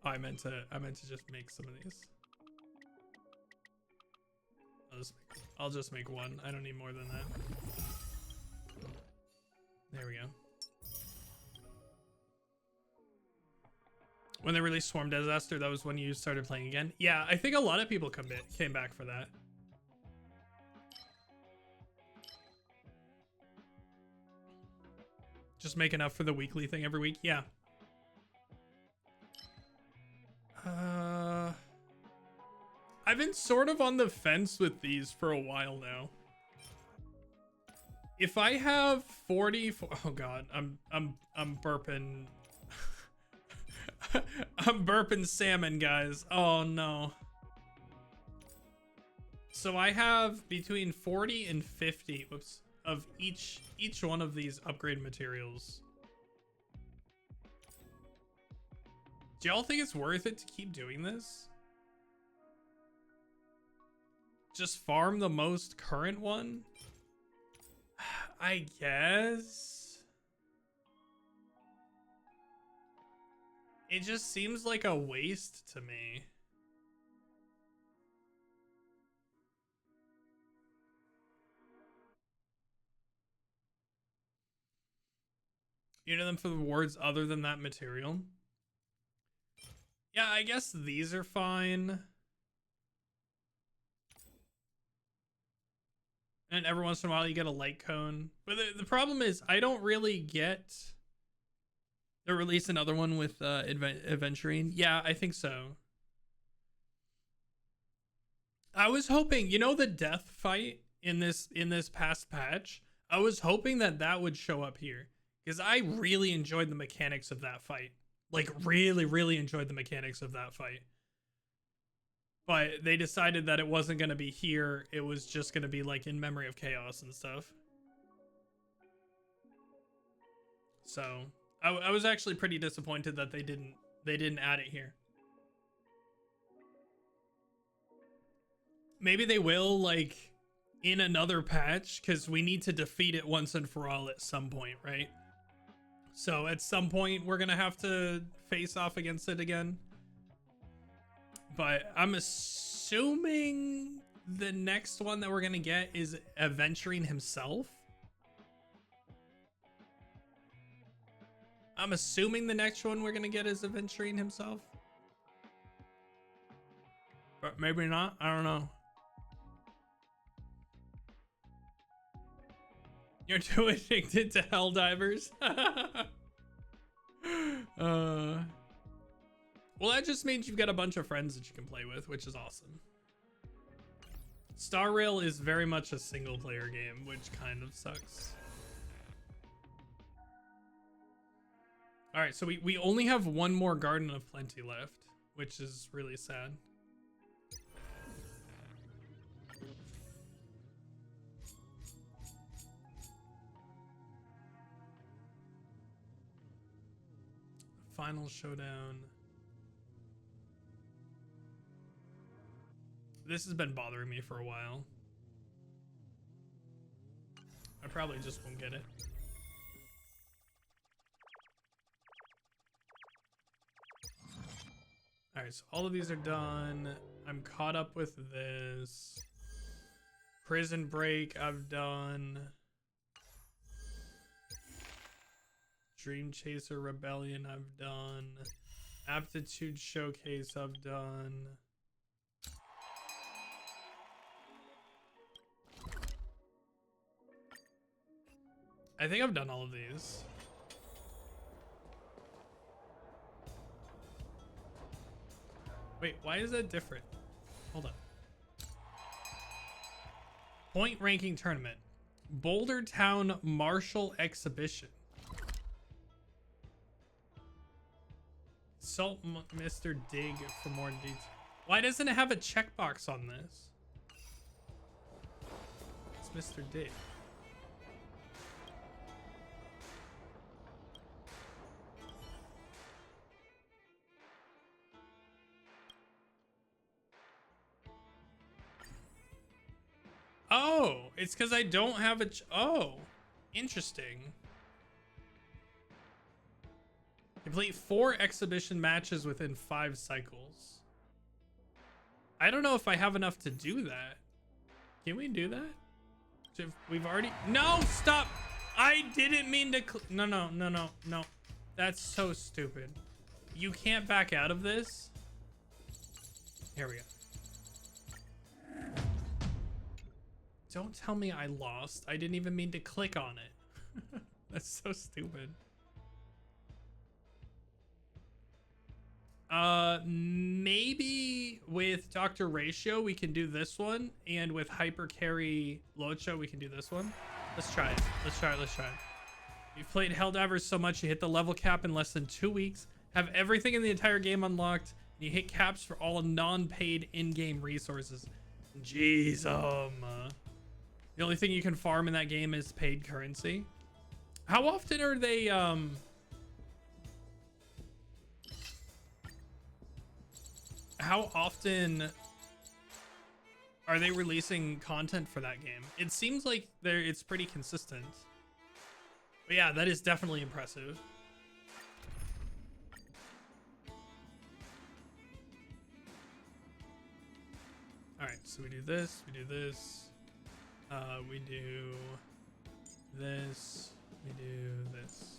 I meant to just make some of these. I'll just make one. I don't need more than that. There we go. When they released Swarm Disaster, that was when you started playing again. Yeah, I think a lot of people came back for that. Just make enough for the weekly thing every week. Yeah. I've been sort of on the fence with these for a while now. If I have 44, oh god, I'm burping. I'm burping salmon, guys. Oh no. So I have between 40 and 50, whoops, of each one of these upgrade materials. Do y'all think it's worth it to keep doing this? Just farm the most current one? I guess. It just seems like a waste to me. You know them for the rewards other than that material? Yeah, I guess these are fine. And every once in a while you get a light cone. But the problem is I don't really get... They'll release another one with Adventuring. Yeah, I think so. I was hoping, you know, the death fight in this past patch? I was hoping that would show up here. Because I really enjoyed the mechanics of that fight. Like, really, really enjoyed the mechanics of that fight. But they decided that it wasn't going to be here. It was just going to be like in Memory of Chaos and stuff. So I was actually pretty disappointed that they didn't add it here. Maybe they will, like, in another patch, because we need to defeat it once and for all at some point, right? So at some point we're going to have to face off against it again. But I'm assuming the next one that we're going to get is Adventuring himself. I'm assuming the next one we're going to get is Adventuring himself. But maybe not. I don't know. You're too addicted to Helldivers. Well, that just means you've got a bunch of friends that you can play with, which is awesome. Star Rail is very much a single player game, which kind of sucks. All right, so we only have one more Garden of Plenty left, which is really sad. Final showdown. This has been bothering me for a while. I probably just won't get it. All right, so all of these are done. I'm caught up with this. Prison Break, I've done. Dream Chaser Rebellion, I've done. Aptitude Showcase, I've done. I think I've done all of these. Wait, why is that different? Hold on. Point ranking tournament. Boulder Town Martial Exhibition. Salt Mr. Dig for more details. Why doesn't it have a checkbox on this? It's Mr. Dig. Oh, it's because I don't have a... Oh, interesting. Complete 4 exhibition matches within 5 cycles. I don't know if I have enough to do that. Can we do that? So we've already... No, stop! I didn't mean to... No. That's so stupid. You can't back out of this. Here we go. Don't tell me I lost. I didn't even mean to click on it. That's so stupid. Maybe with Dr. Ratio we can do this one, and with Hyper Carry Locho we can do this one. Let's try it. Let's try it. You've played Helldivers so much you hit the level cap in less than 2 weeks, have everything in the entire game unlocked, and you hit caps for all non-paid in-game resources. Jeez, the only thing you can farm in that game is paid currency. How often are they how often are they releasing content for that game? It seems like it's pretty consistent. But yeah, that is definitely impressive. All right, so we do this, we do this. We do this, we do this.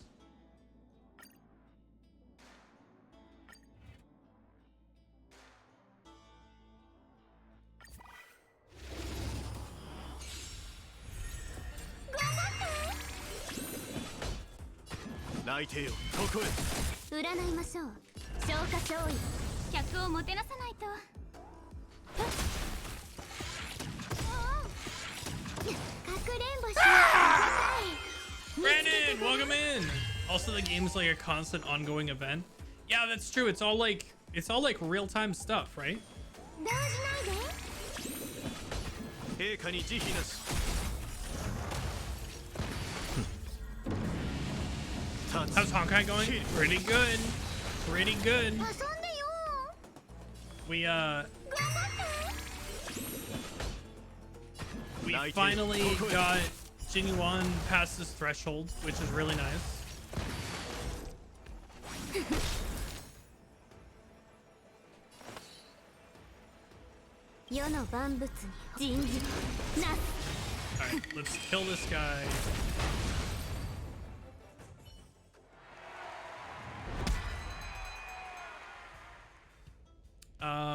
Brandon, welcome in. Also, the game's like a constant ongoing event. Yeah, that's true. It's all like real-time stuff, right? How's Honkai going? Pretty good. Pretty good. We finally got Jinyuan past this threshold, which is really nice. Alright, let's kill this guy.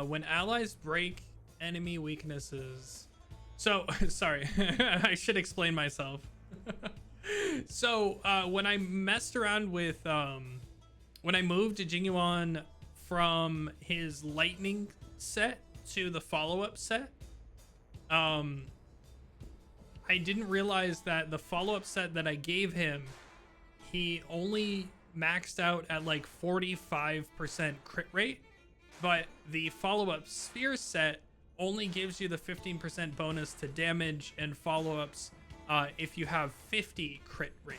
When allies break enemy weaknesses. So, sorry, I should explain myself. So, when I messed around with, when I moved Jinyuan from his lightning set to the follow-up set, I didn't realize that the follow-up set that I gave him, he only maxed out at like 45% crit rate, but the follow-up sphere set only gives you the 15% bonus to damage and follow-ups if you have 50 crit rate.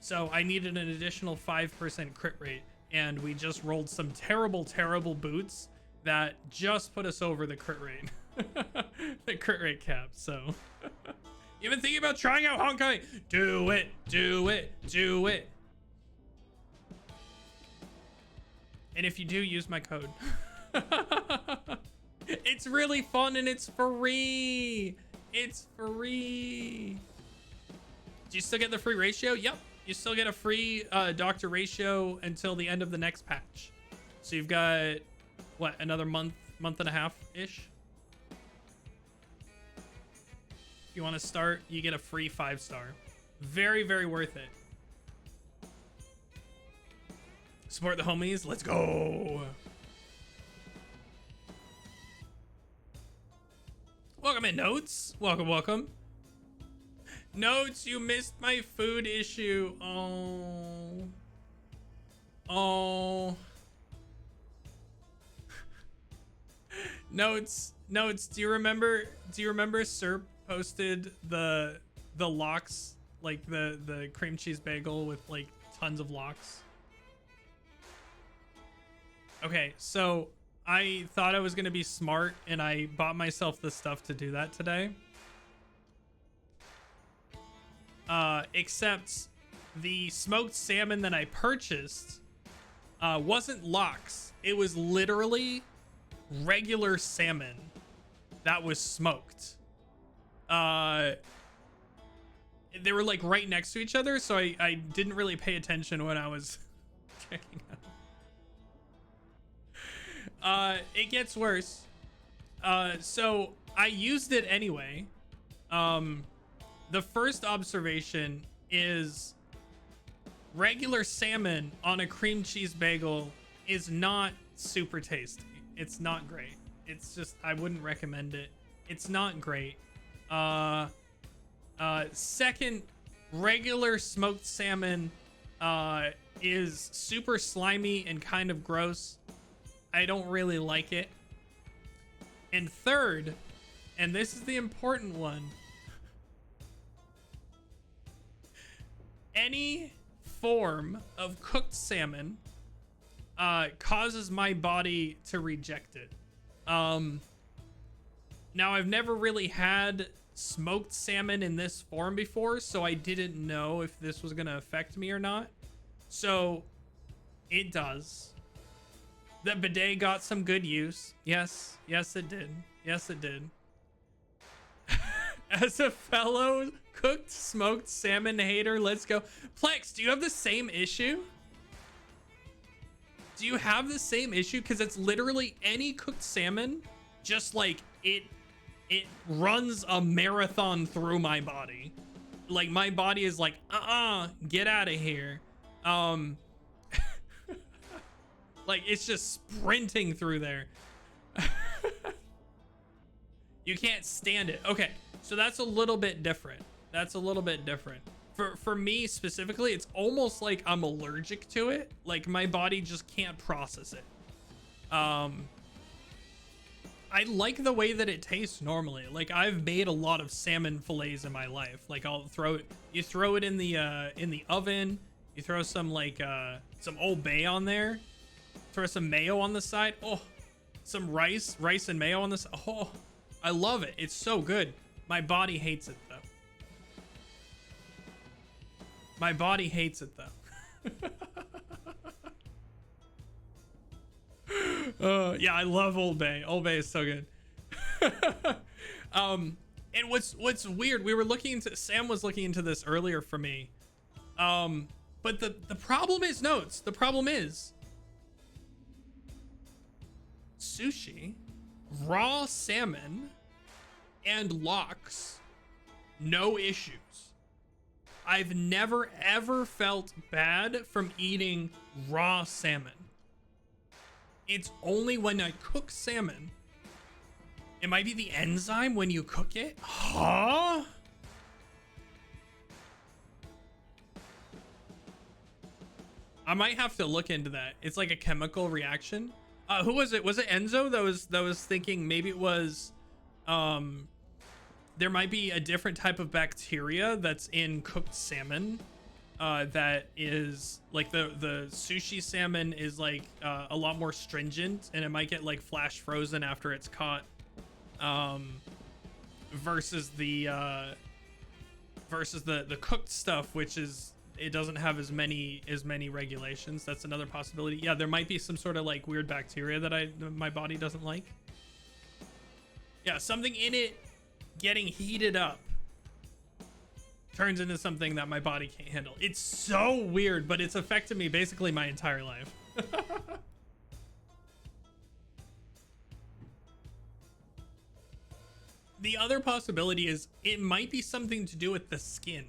So I needed an additional 5% crit rate, and we just rolled some terrible boots that just put us over the crit rate. The crit rate cap. So you've been thinking about trying out Honkai? Do it. And if you do, use my code. It's really fun and it's free. It's free. Do you still get the free ratio? Yep. You still get a free Dr. Ratio until the end of the next patch. So you've got, what, another month and a half-ish? If you want to start, you get a free 5-star. Very worth it. Support the homies. Let's go. Welcome in, Notes. Welcome. Notes, you missed my food issue. Oh. Oh. Notes, do you remember Sir posted the lox, like the cream cheese bagel with like tons of lox? Okay, so I thought I was gonna be smart and I bought myself the stuff to do that today. Except the smoked salmon that I purchased wasn't lox. It was literally regular salmon that was smoked. They were like right next to each other, so I didn't really pay attention when I was checking out. It gets worse. So I used it anyway. The first observation is regular salmon on a cream cheese bagel is not super tasty. It's not great. It's just, I wouldn't recommend it. It's not great. Second, regular smoked salmon is super slimy and kind of gross. I don't really like it. And third, and this is the important one, any form of cooked salmon causes my body to reject it. Now I've never really had smoked salmon in this form before, so I didn't know if this was gonna affect me or not. So it does. The bidet got some good use. Yes, it did. Yes, it did. As a fellow cooked smoked salmon hater, let's go. Plex, do you have the same issue? Do you have the same issue? Because it's literally any cooked salmon, just like it runs a marathon through my body. Like my body is like, get out of here. Like it's just sprinting through there. You can't stand it. Okay, so that's a little bit different. That's a little bit different. For me specifically, it's almost like I'm allergic to it. Like my body just can't process it. I like the way that it tastes normally. Like I've made a lot of salmon fillets in my life. Like I'll throw it, you throw it in the oven, you throw some like some Old Bay on there, throw some mayo on the side. Oh, some rice and mayo on this. Oh, I love it. It's so good. My body hates it though. My body hates it though. Yeah, I love Old Bay. Old Bay is so good. And what's weird, we were looking into, Sam was looking into this earlier for me. But the problem is, Notes, the problem is sushi, raw salmon, and lox, no issues. I've never ever felt bad from eating raw salmon. It's only when I cook salmon. It might be the enzyme when you cook it. Huh? I might have to look into that. It's like a chemical reaction. Who was it? Was it Enzo that was thinking maybe it was there might be a different type of bacteria that's in cooked salmon that is like the sushi salmon is like a lot more stringent and it might get like flash frozen after it's caught versus the cooked stuff, which is it doesn't have as many regulations. That's another possibility. Yeah, there might be some sort of like weird bacteria that my body doesn't like. Yeah, something in it getting heated up turns into something that my body can't handle. It's so weird, but it's affected me basically my entire life. The other possibility is it might be something to do with the skin.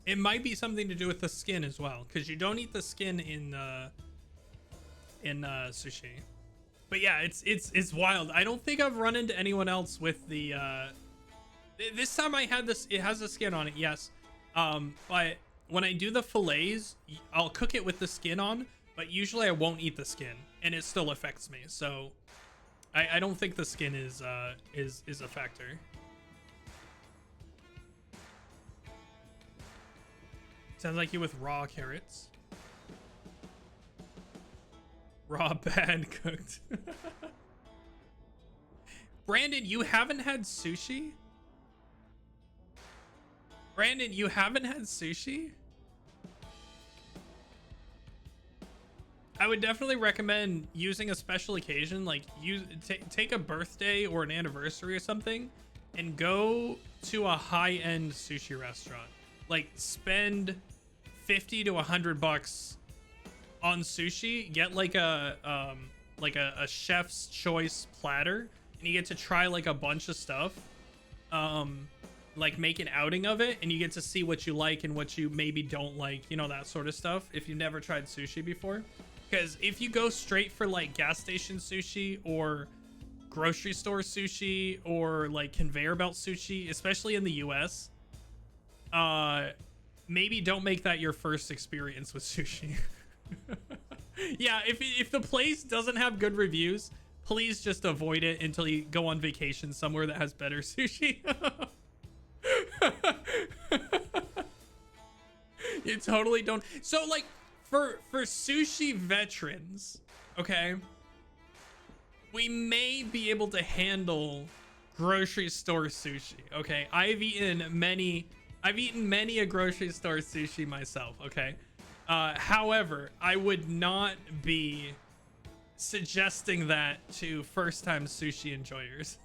It might be something to do with the skin as well, because you don't eat the skin in sushi. But yeah, it's wild. I don't think I've run into anyone else with the This time I had this, it has a skin on it, yes. But when I do the fillets, I'll cook it with the skin on, but usually I won't eat the skin and it still affects me. So I don't think the skin is a factor. Sounds like you with raw carrots. Raw bad cooked. Brandon, you haven't had sushi? Brandon, you haven't had sushi? I would definitely recommend using a special occasion, like take a birthday or an anniversary or something and go to a high-end sushi restaurant. Like spend 50 to 100 bucks on sushi, get like a chef's choice platter, and you get to try like a bunch of stuff. Like make an outing of it, and you get to see what you like and what you maybe don't like, you know, that sort of stuff, if you've never tried sushi before. Because if you go straight for like gas station sushi or grocery store sushi or like conveyor belt sushi, especially in the US, maybe don't make that your first experience with sushi. Yeah, if the place doesn't have good reviews, please just avoid it until you go on vacation somewhere that has better sushi. You totally don't. So like for sushi veterans, okay, we may be able to handle grocery store sushi. Okay, I've eaten many a grocery store sushi myself. Okay, however, I would not be suggesting that to first-time sushi enjoyers.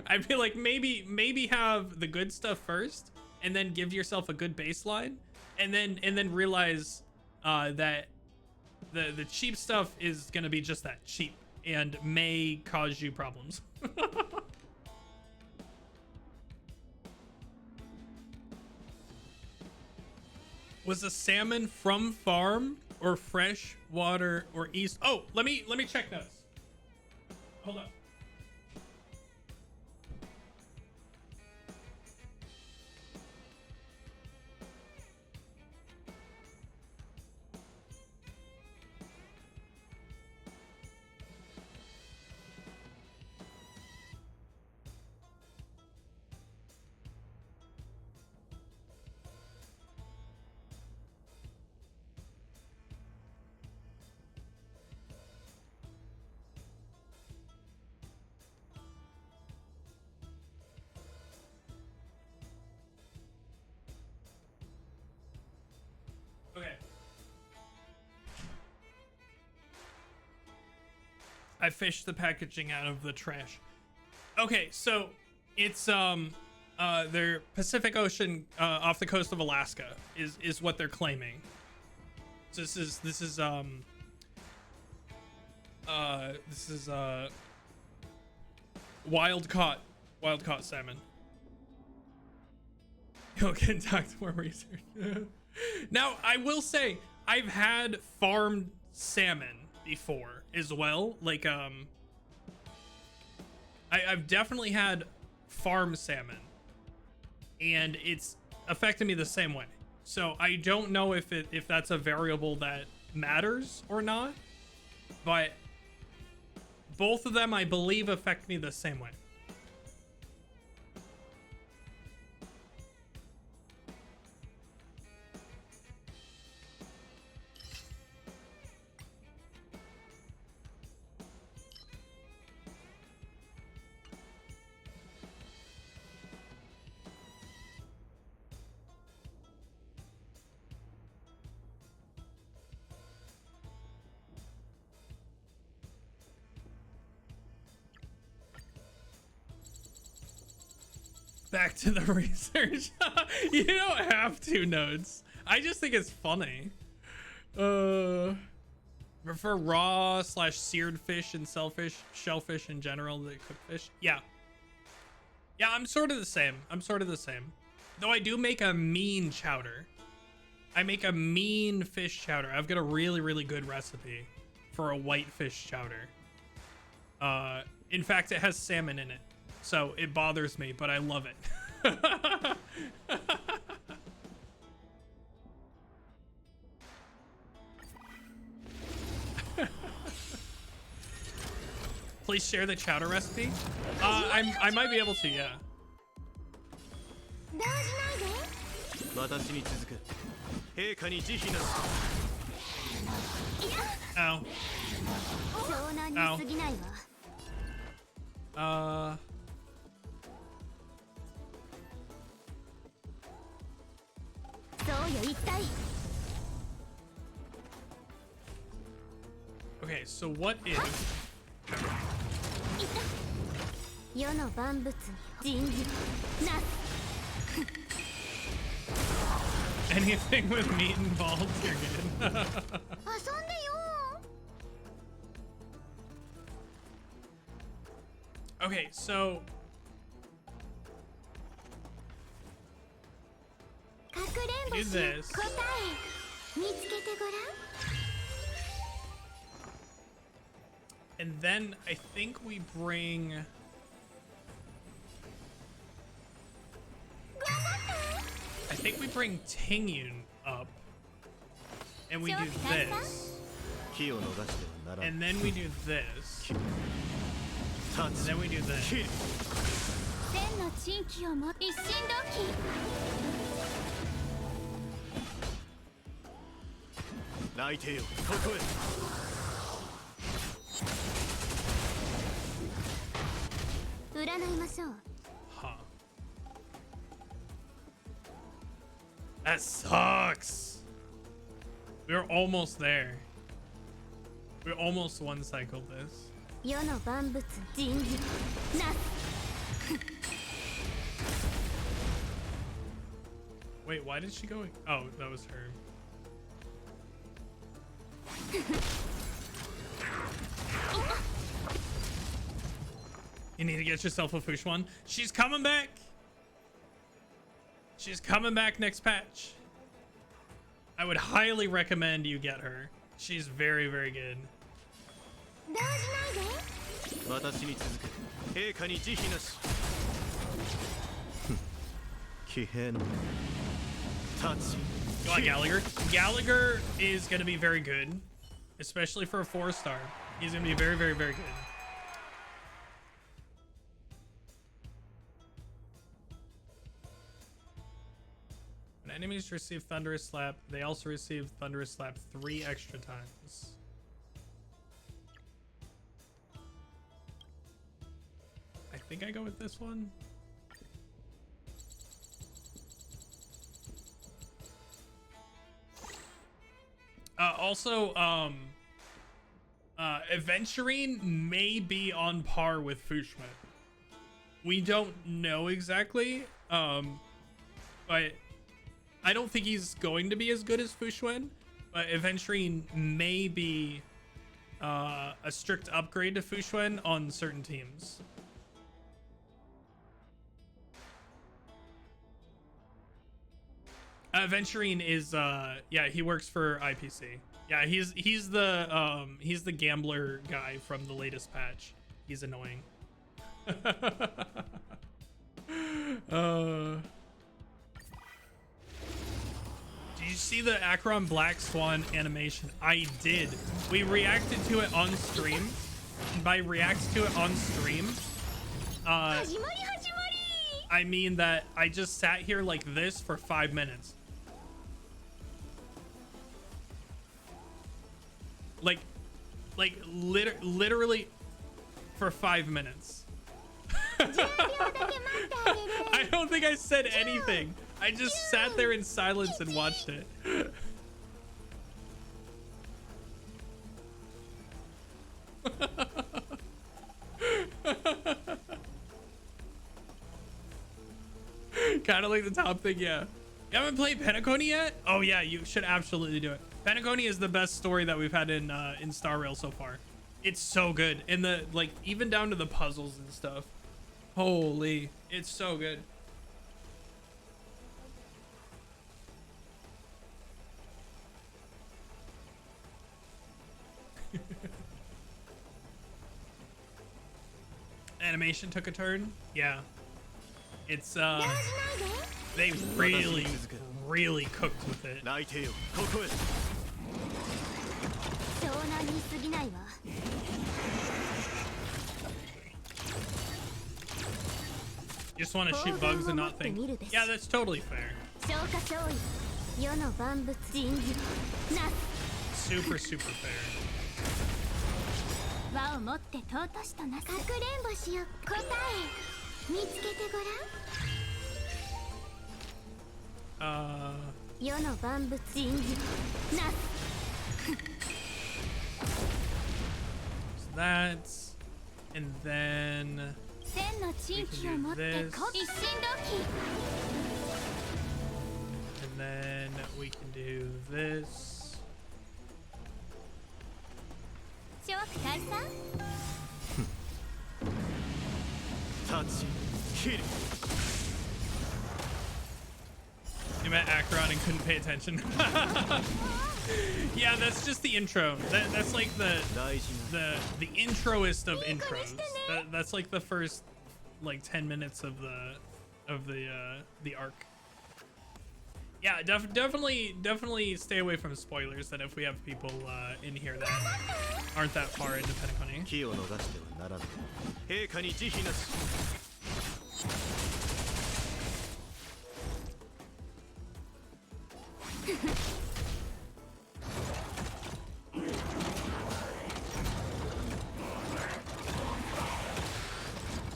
I feel like maybe have the good stuff first, and then give yourself a good baseline, and then realize that the cheap stuff is gonna be just that, cheap, and may cause you problems. Was the salmon from farm or fresh water or east? Oh, let me check those. Hold up. Okay. I fished the packaging out of the trash. Okay, so it's their Pacific Ocean off the coast of Alaska is what they're claiming. So this is wild caught salmon. You'll conduct more research. Now, I will say, I've had farmed salmon before as well. Like, I've definitely had farm salmon, and it's affected me the same way. So I don't know if that's a variable that matters or not, but both of them, I believe, affect me the same way. Back to the research. You don't have to, Nodes. I just think it's funny. Prefer raw / seared fish and shellfish in general than cooked fish. Yeah, I'm sort of the same. Though I do make a mean chowder. I make a mean fish chowder. I've got a really good recipe for a white fish chowder. In fact, it has salmon in it. so it bothers me, but I love it. Please share the chowder recipe. I might be able to, yeah. 動じないで。私に続く。陛下に慈悲なす。 Ow. 湘南に過ぎないわ。そうよ、一体。 Okay, so what is 世の万物に仁義なす。 anything with meat involved? You're good. 遊んでよ。 Okay, so かくれんぼし do this. 答え見つけてごらん。 And then I think we bring 頑張って。 I think we bring Tingyun up. And we do this. 気を逃してはならん。 And then we do this. 立 And つ then we do this. 切る。千の珍奇をも一心泣いてよ、ここへ。同期。占いましょう。 Huh. That sucks. We're almost there. We almost one cycled this. 世の万物仁義なす。 Wait, why did she go? Oh, that was her. You need to get yourself a Fush one. She's coming back. She's coming back next patch. I would highly recommend you get her. She's very, very good. 動じないで。私に続く。陛下に慈悲なし。騎兵の立ち。 You want Gallagher? Gallagher is going to be very good, especially for a 4-star. He's going to be very, very, very good. When enemies receive Thunderous Slap, they also receive Thunderous Slap 3 extra times. I think I go with this one. Also, Aventurine may be on par with Fushman. We don't know exactly, but I don't think he's going to be as good as Fushwen, but Aventurine may be a strict upgrade to Fushwen on certain teams. Aventurine is yeah, he works for IPC. Yeah, he's the gambler guy from the latest patch. He's annoying. Did you see the Akron Black Swan animation? I did. We reacted to it on stream. And by react to it on stream, 始まり始まり。 I mean that I just sat here like this for 5 minutes. Literally for 5 minutes. 10秒だけ待ってあげる。 I don't think I said anything. I just sat there in silence and watched it. Kind of like the top thing, yeah. You haven't played Penacony yet? Oh yeah, you should absolutely do it. Penacony is the best story that we've had in Star Rail so far. It's so good. And the like even down to the puzzles and stuff. Holy, it's so good. Animation took a turn. Yeah. It's 動じないで they really really cooked with it. 泣いてよここへ。湘南に過ぎないわ You just want to shoot bugs and not think. Yeah, that's totally fair. 消化勝利世の万物人事な Super super fair. 輪を持って尊しとなかくれんぼしよ答え見つけてごらん世の万物人事な So that's, and then 千の地域を持ってこ一心同 and then we can do this. 期諸悪退散 立ち切る。 You met Acheron and couldn't pay attention. Yeah, that's just the intro. That's like the 大事な the introist of intros. That's like the first like 10 minutes of the arc. Yeah, definitely stay away from spoilers. That if we have people in here that aren't that far into Penacony. 気を逃してはならぬ。陛下に慈悲なし。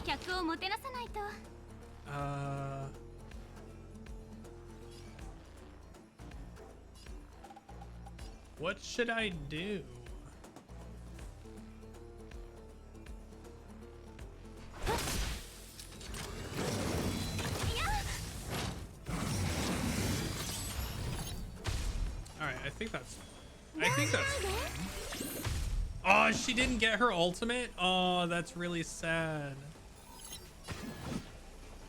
客をもてなさないと What should I do? All right, I think that's Oh, she didn't get her ultimate? Oh, that's really sad.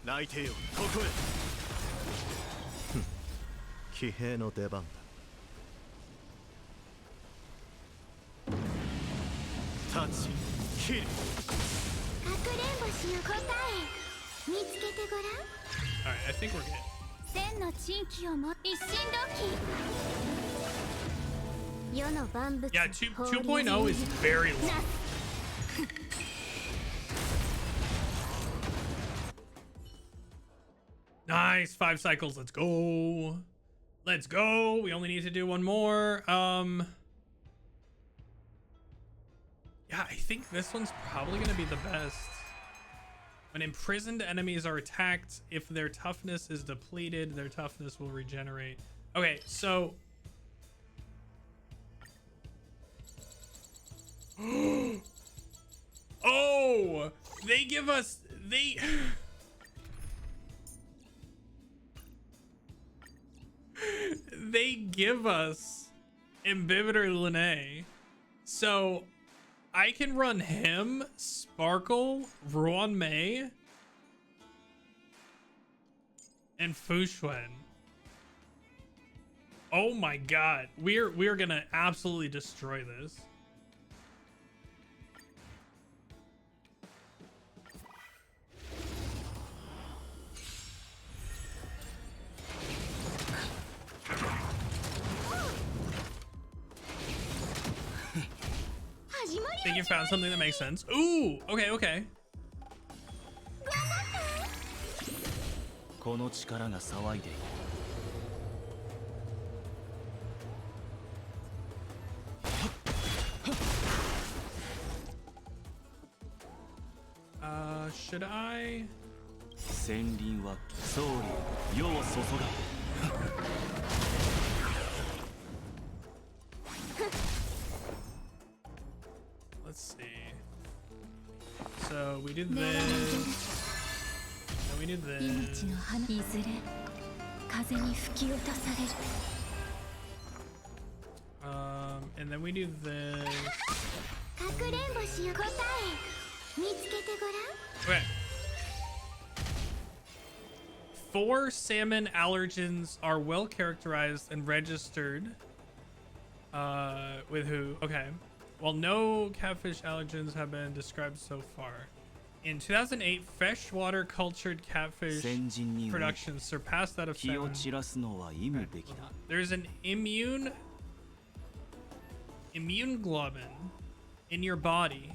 泣いてよここへ。騎兵の出番だ。立ち切る。かくれんぼしよ答え見つけてごらん All right, I think we're good. 千の地域をも一心同期世の万物 Yeah, 2.0 is very long. Nice, 5 cycles. Let's go. Let's go. We only need to do one more. Yeah, I think this one's probably gonna be the best. When imprisoned enemies are attacked, if their toughness is depleted, their toughness will regenerate. Okay, so oh, they give us they give us Imbibitor Lene. So I can run him, Sparkle, Ruan Mei, and Fushuen. Oh my god. We're gonna absolutely destroy this. I think you found something that makes sense. Ooh, okay, okay. この力が騒いでいる。 Should I? 戦輪は総理世を注が。 Let's see. So we did this. And we did this. 命の花いずれ風に吹き落とされる And then we do this. かくれんぼしよ答え見つけてごらん Okay. 4 salmon allergens are well characterized and registered. With who? Okay. While no catfish allergens have been described so far. In 2008, freshwater cultured catfish 先人において production surpassed that of 気を salmon. 散らすのは意味べきだ There's an immune globin in your body,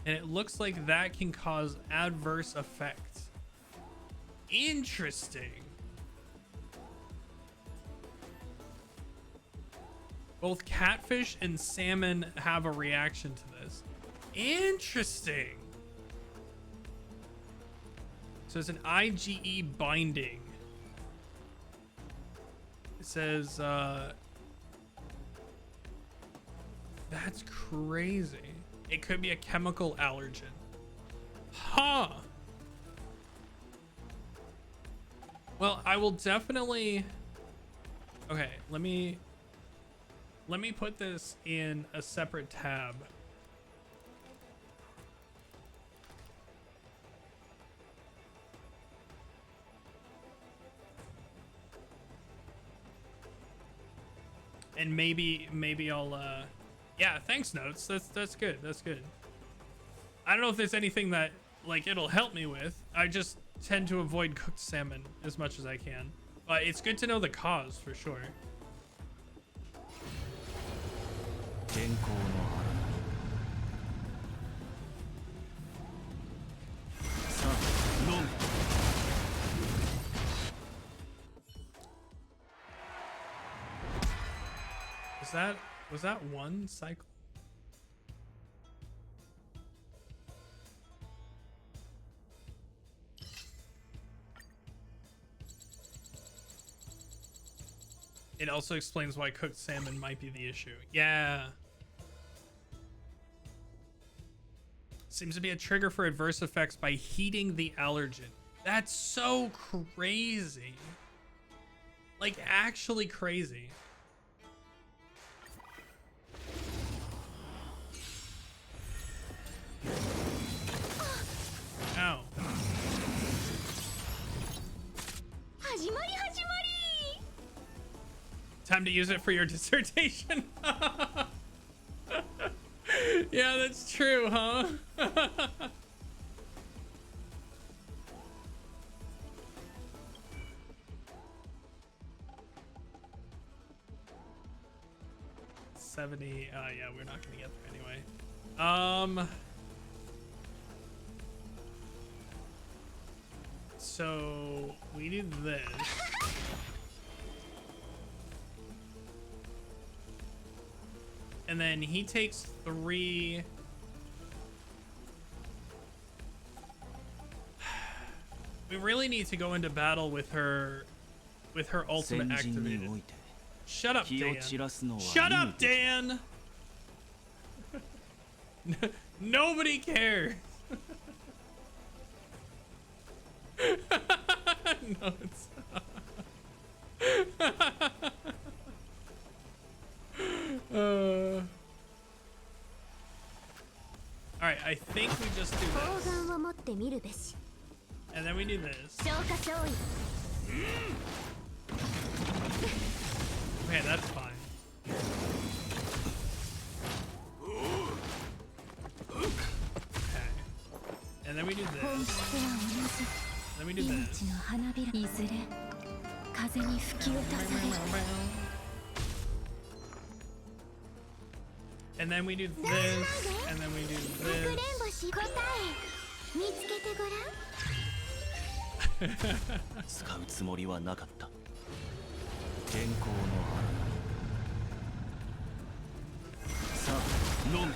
and it looks like that can cause adverse effects. Interesting. Both catfish and salmon have a reaction to this. Interesting. So it's an IgE binding. It says, that's crazy. It could be a chemical allergen. Huh. Well, I will definitely... Okay, let me put this in a separate tab. And maybe I'll yeah, thanks notes. That's good. That's good. I don't know if there's anything that like it'll help me with. I just tend to avoid cooked salmon as much as I can. But it's good to know the cause for sure. 天候の荒波さあ飲め Was that one cycle? It also explains why cooked salmon might be the issue. Yeah. Seems to be a trigger for adverse effects by heating the allergen. That's so crazy. Like actually crazy. Ow. 始まり始まり Time to use it for your dissertation. Yeah, that's true, huh? $70. Yeah, we're not gonna get there anyway. So we do this. And then he takes 3. We really need to go into battle with her ultimate 先人に activated. おいて Shut up, 気を Dan. 散らすのは Shut 意味 up, べき Dan. Nobody cares. No, it's all right, I think we just do 砲 this, 丸を持ってみるべし and then we do this. 消化勝利 Okay, that's fine. Okay, and then we do 本 this. 質は同じ Then we do 命 this. の花びらいずれ風に吹き落とされる And then we do this, and then we do かくれん this. ぼし答え見つけてごらん使うつもりはなかった天候の荒波さあ飲め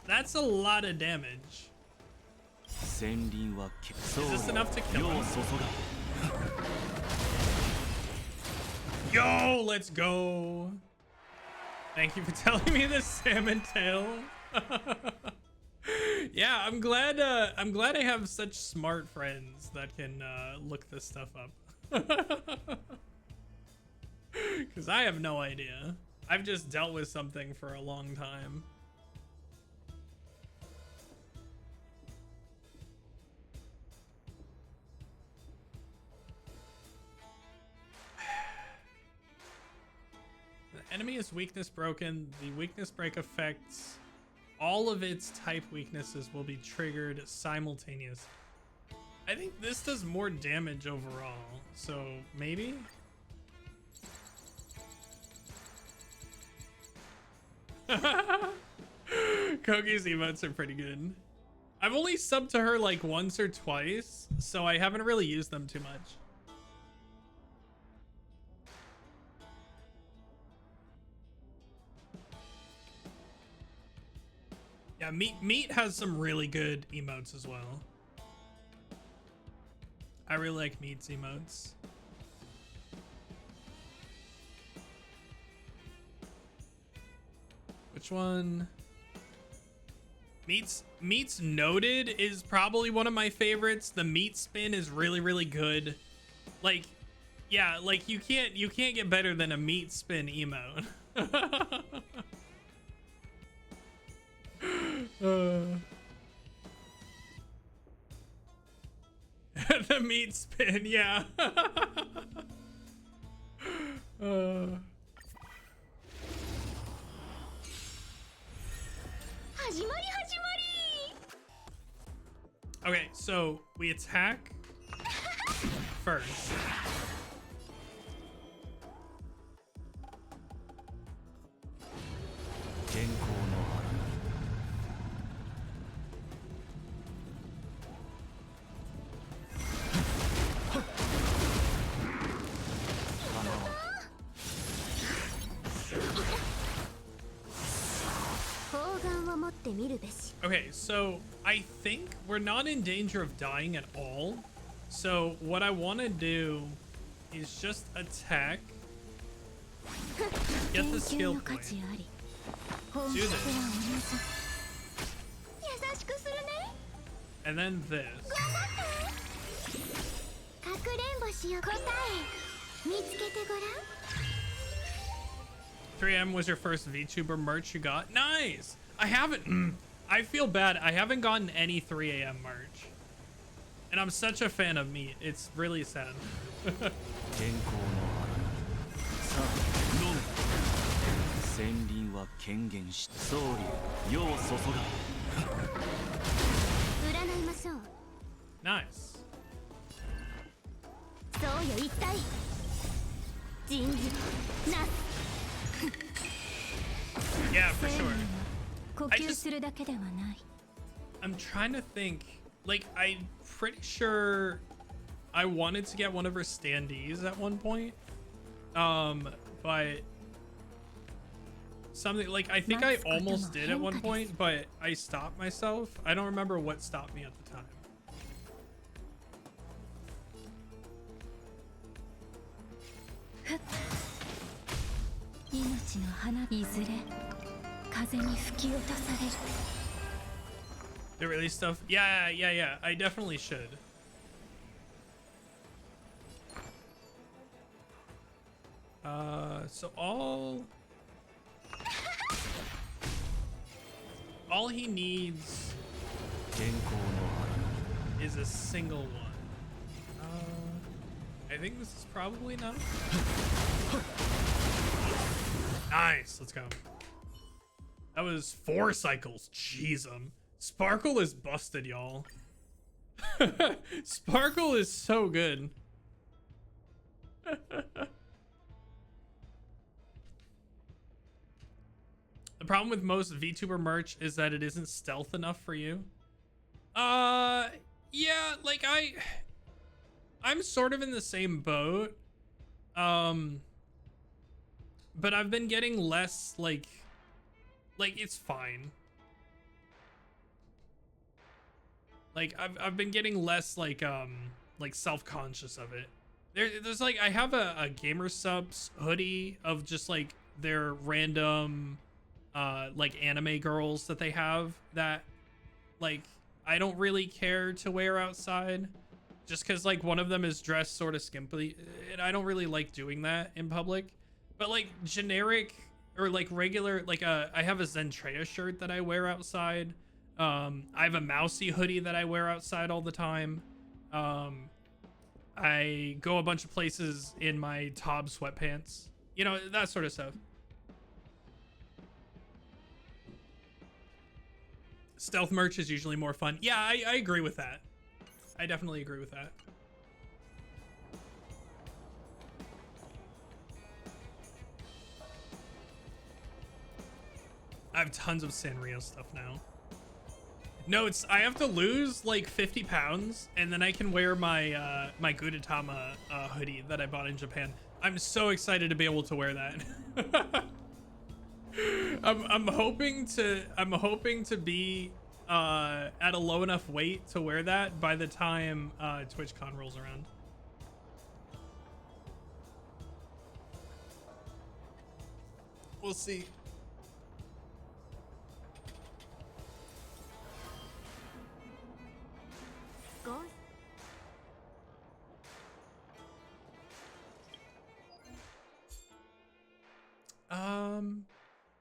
That's a lot of damage. 戦輪はそう Is this enough to kill 世を him? 注が Yo, let's go. Thank you for telling me this salmon tale. Yeah, I'm glad I have such smart friends that can look this stuff up. Cuz I have no idea. I've just dealt with something for a long time. The enemy is weakness broken. The weakness break affects all of its type weaknesses will be triggered simultaneously. I think this does more damage overall, so maybe? Kogi's emotes are pretty good. I've only subbed to her like once or twice, so I haven't really used them too much. Yeah, Meat has some really good emotes as well. I really like Meat's emotes. Which one? Meat's Noted is probably one of my favorites. The Meat Spin is really, really good. Like, yeah, like you can't get better than a Meat Spin emote. The Meat Spin, yeah. 始まり始まり。 Okay, so we attack first. Okay, so I think we're not in danger of dying at all. So what I want to do is just attack, get the skill point, do this, and then this. かくれんぼしよ答え見つけてごらん。 3M was your first VTuber merch you got? Nice! I haven't... I feel bad. I haven't gotten any 3AM merch. And I'm such a fan of Meat. It's really sad. 戦輪は権限し総理世を注が占いましょう。 Nice. そうよ一体。人事なす。 Yeah, for sure. 呼吸するだけではない。 I'm trying to think. Like, I'm pretty sure I wanted to get one of her standees at one point. But something like I think I almost did at one point, but I stopped myself. I don't remember what stopped me at the time. 命の花いずれ風に吹き落とされる。 The release stuff? Yeah. I definitely should. So all he needs is a single one. I think this is probably enough. Nice, let's go. That was 4 cycles. Jeez, Sparkle is busted, y'all. Sparkle is so good. The problem with most VTuber merch is that it isn't stealth enough for you. Yeah, like I'm sort of in the same boat. But I've been getting less like it's fine. Like I've been getting less like self-conscious of it. There's like I have a Gamer Subs hoodie of just like their random like anime girls that they have that like I don't really care to wear outside just because like one of them is dressed sort of skimpily and I don't really like doing that in public. But like generic or like regular, like I have a Zentreya shirt that I wear outside. I have a Mousy hoodie that I wear outside all the time. I go a bunch of places in my Tob sweatpants, you know, that sort of stuff. Stealth merch is usually more fun. Yeah, I agree with that. I definitely agree with that. I have tons of Sanrio stuff now. No, I have to lose like 50 pounds and then I can wear my my Gudetama hoodie that I bought in Japan. I'm so excited to be able to wear that. I'm hoping to be at a low enough weight to wear that by the time TwitchCon rolls around. We'll see. Go.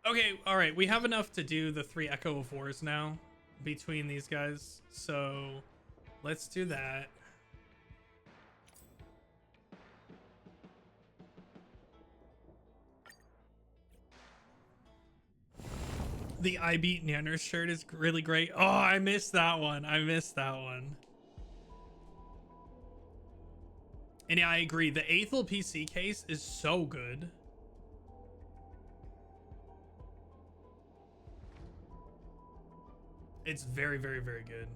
Okay, all right. We have enough to do the 3 Echo of Wars now between these guys. So let's do that. The I Beat Nanners shirt is really great. Oh, I missed that one. I missed that one. And yeah, I agree. The Aethel PC case is so good. It's very, very, very good.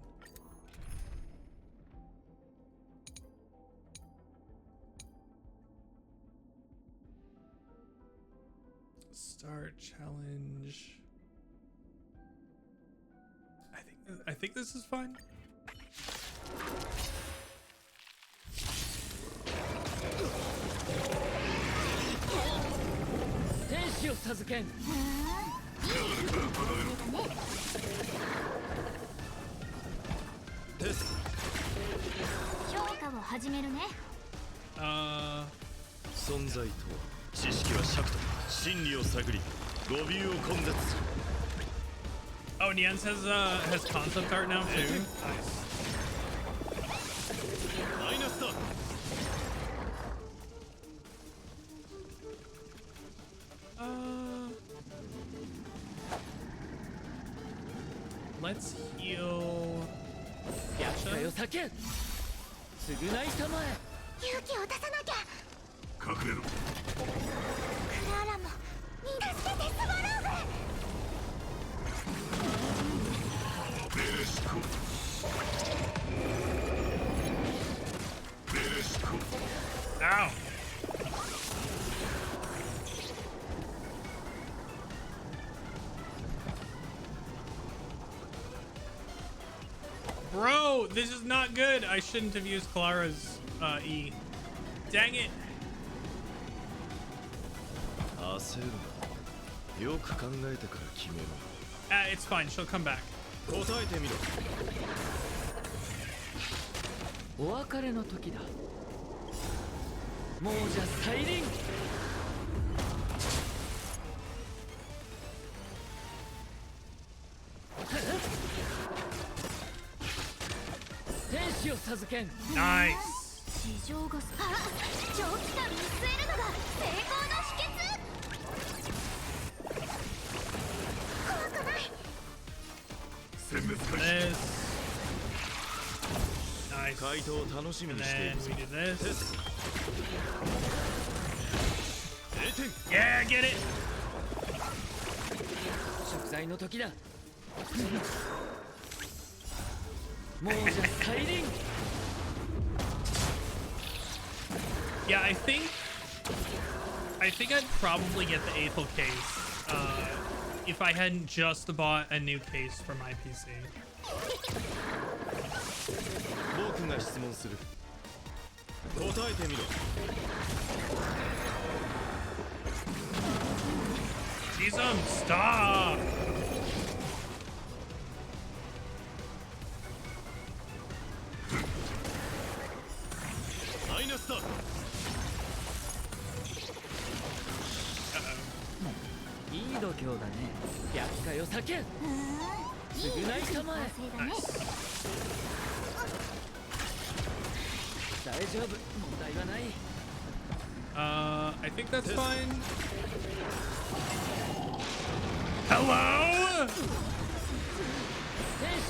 Start challenge. I think this is fine. Oh, Nians has concept art now too. Nice. Let's heal. Yasha. 勇気を出さなきゃ。隠れろ。クララも助けてスバローグ。ベレシコ。ベレシコ。Ow. Bro, this is not good. I shouldn't have used Clara's E. Dang it. It's fine. She'll come back. お別れの時だ。もうじゃ再臨。天使を授けん。Nice. 地上が長期間見据えるのが成功の秘訣。怖くない。 This. Nice. And then we do this. Yeah, get it. 食材の時だ。もうじゃ再臨。Yeah, I think I'd probably get the Aethel case if I hadn't just bought a new case for my PC. Jesus, stop! Uh-oh. いい度胸だね。厄介を避けん。償いたまえ。 Nice. 大丈夫。問題はない。I think that's fine. Hello?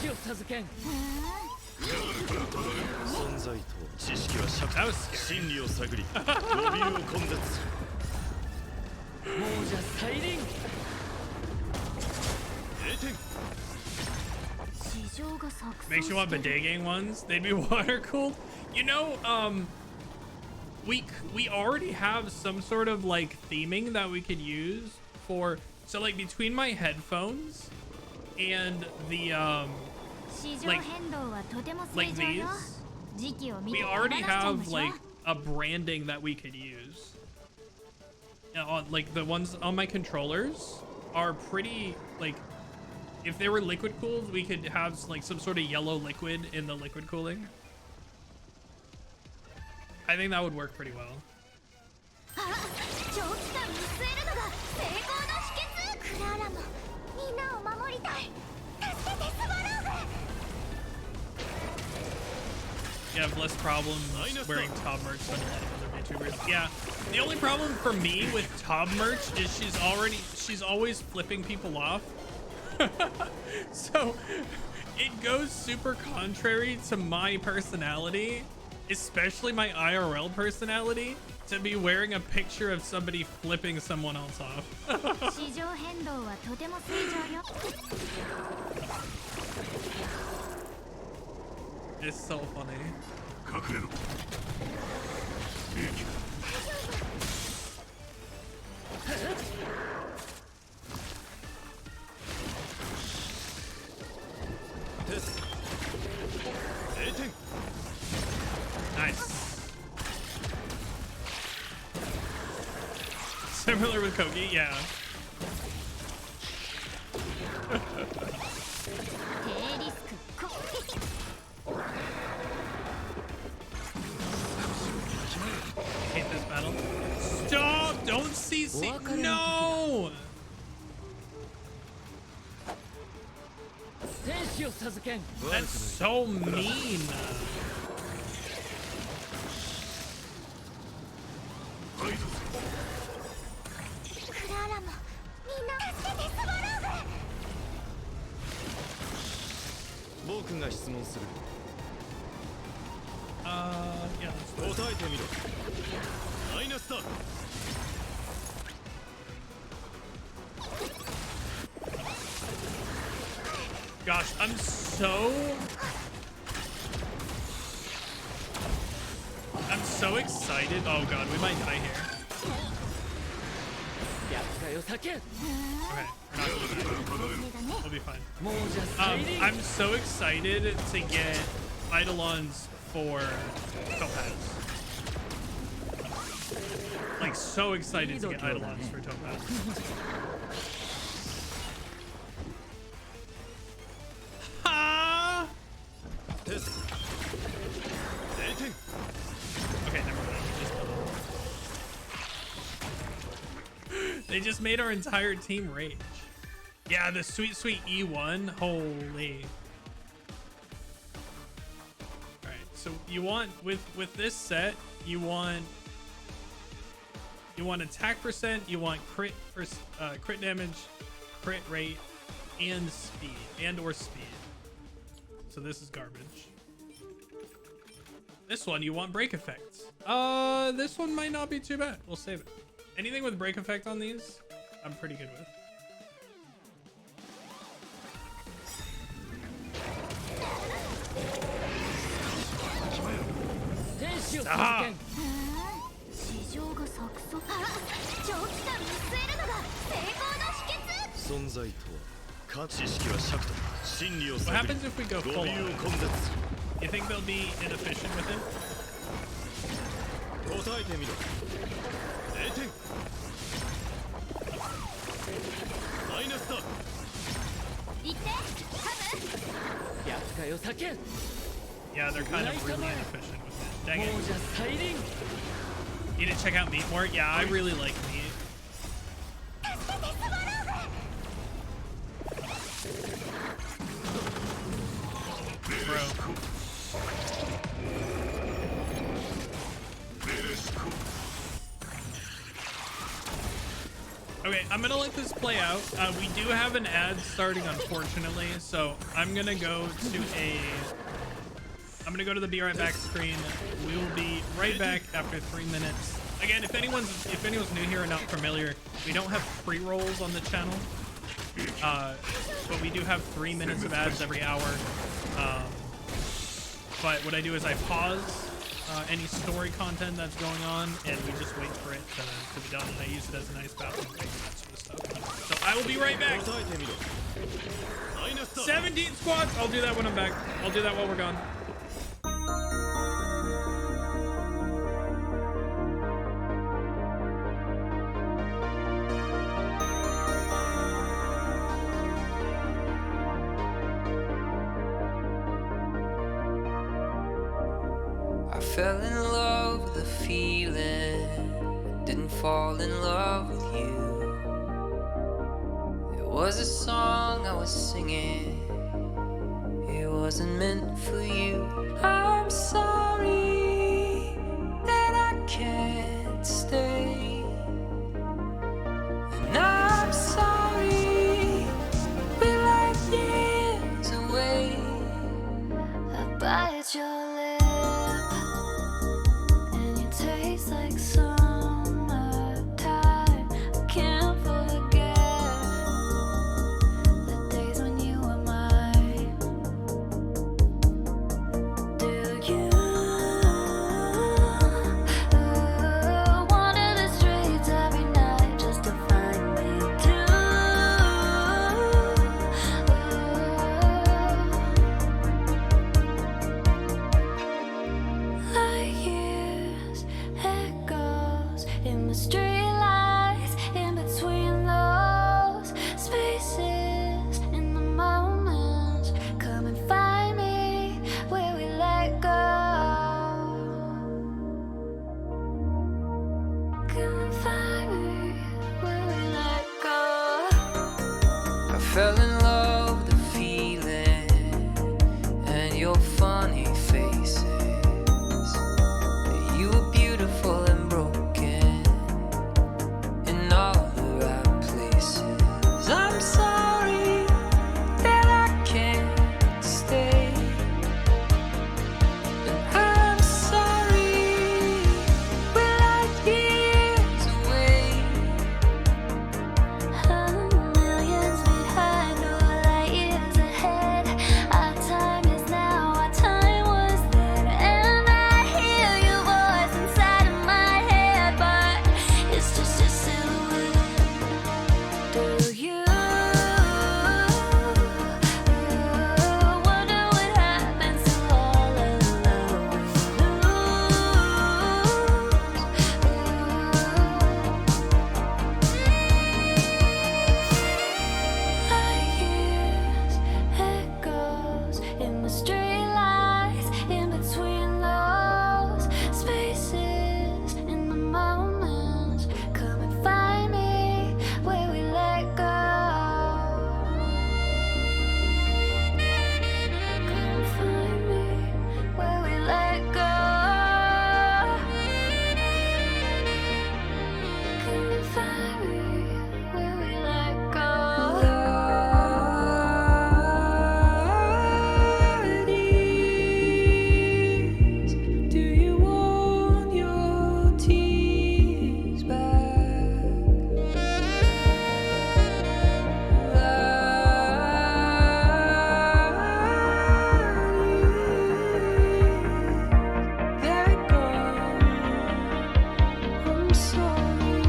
子を授けん存在と知識は尺 That was scary. 真理を探り語尾を根絶する亡者再臨0点 市場が錯綜 Makes you want してる bidet ones. They'd be water cooled. You know, we already have some sort of like theming that we could use for. So like between my headphones and the 市場変動はとても正 like 常よ these, 時期を見 we て手放 already しちゃいま have しょ like a branding that we could use. On like the ones on my controllers are pretty like. If they were liquid cooled, we could have like some sort of yellow liquid in the liquid cooling. I think that would work pretty well. 長期間見据えるのが成功の秘訣クラーラもみんなを守りたい助けてスワローグ You have less problems wearing Top merch than a lot of other VTubers. Yeah, the only problem for me with Top merch is she's always flipping people off. So it goes super contrary to my personality, especially my IRL personality, to be wearing a picture of somebody flipping someone else off. 市場変動はとても正常よ It's so funny. 隠れろ 0点 Nice. Similar with Kogi, yeah. 低リスク攻撃 Hate this battle. Stop! Don't CC. No! 天使を授けん That's so mean. クラーラもみんな助けてスワローグ僕が質問する Yeah, let's do it. 答えてみろマイナスだ Gosh, I'm so excited. Oh god, we might die here. 厄介を避けん Okay, not gonna die. We'll be fine. 亡者再臨 I'm so excited to get Eidolons for Topaz. Like, so excited to get Eidolons for Topaz. Ha! テスト0点 Okay, never mind. They just made our entire team rage. Yeah, the sweet E1. Holy. All right, so you want with this set, you want attack percent, you want crit damage, crit rate, and speed or speed. So this is garbage. This one you want break effects. This one might not be too bad. We'll save it. Anything with break effect on these, I'm pretty good with. Stop! 市場が錯綜長期間見据えるのが成功の秘訣存在とは知識は尺と真理を What 探り happens if we go 語尾 full を on? 根絶する You think they'll be inefficient with it? 答えてみろ0点マイナスだ言ってハム厄介を避けん Yeah, they're kind of really inefficient with it. Dang 亡 it. 者再臨 You didn't check out meat more? Yeah, I really like meat. 助けてスワローグ Bro. Okay, I'm gonna let this play out. We do have an ad starting, unfortunately, so I'm gonna go to the be right back screen. We will be right back after 3 minutes. Again, if anyone's new here and not familiar, we don't have pre-rolls on the channel, but we do have 3 minutes of ads every hour. But what I do is I pause any story content that's going on, and we just wait for it to be done, and I use it as a nice bathroom break and that sort of stuff. So I will be right back. 17 squats. I'll do that when I'm back. I'll do that while we're gone. I fell in love with the feeling, didn't fall in love with you. It was a song I was singing, it wasn't meant for you. I'm sorry that I can't stay, and I'm sorry we're like years away. I bite your lip, tastes like summertime. I can't forget the days when you were mine. Do you wander the streets every night just to find me too? Like years, echoes in the streetlights, in between those spaces, in the moments. Come and find me where we let go. Come and find me where we let go. I fell in love with the feeling and your funny faces. You were beautiful and broken in all the right places. I'm sorry that I can't stay, and I'm sorry we're like years away. Millions behind, or light years ahead. Our time is now, our time was then. And I hear your voice inside of my head, but it's just a silhouette. Do you wonder what happens to all of the love we Like years, echoes in the streetlights, in between those spaces, in the moments. Come and find me where we let go. Come and find me where we let go. Come and find me where we let go. Do you want your tears back? They're gone. I'm sorry.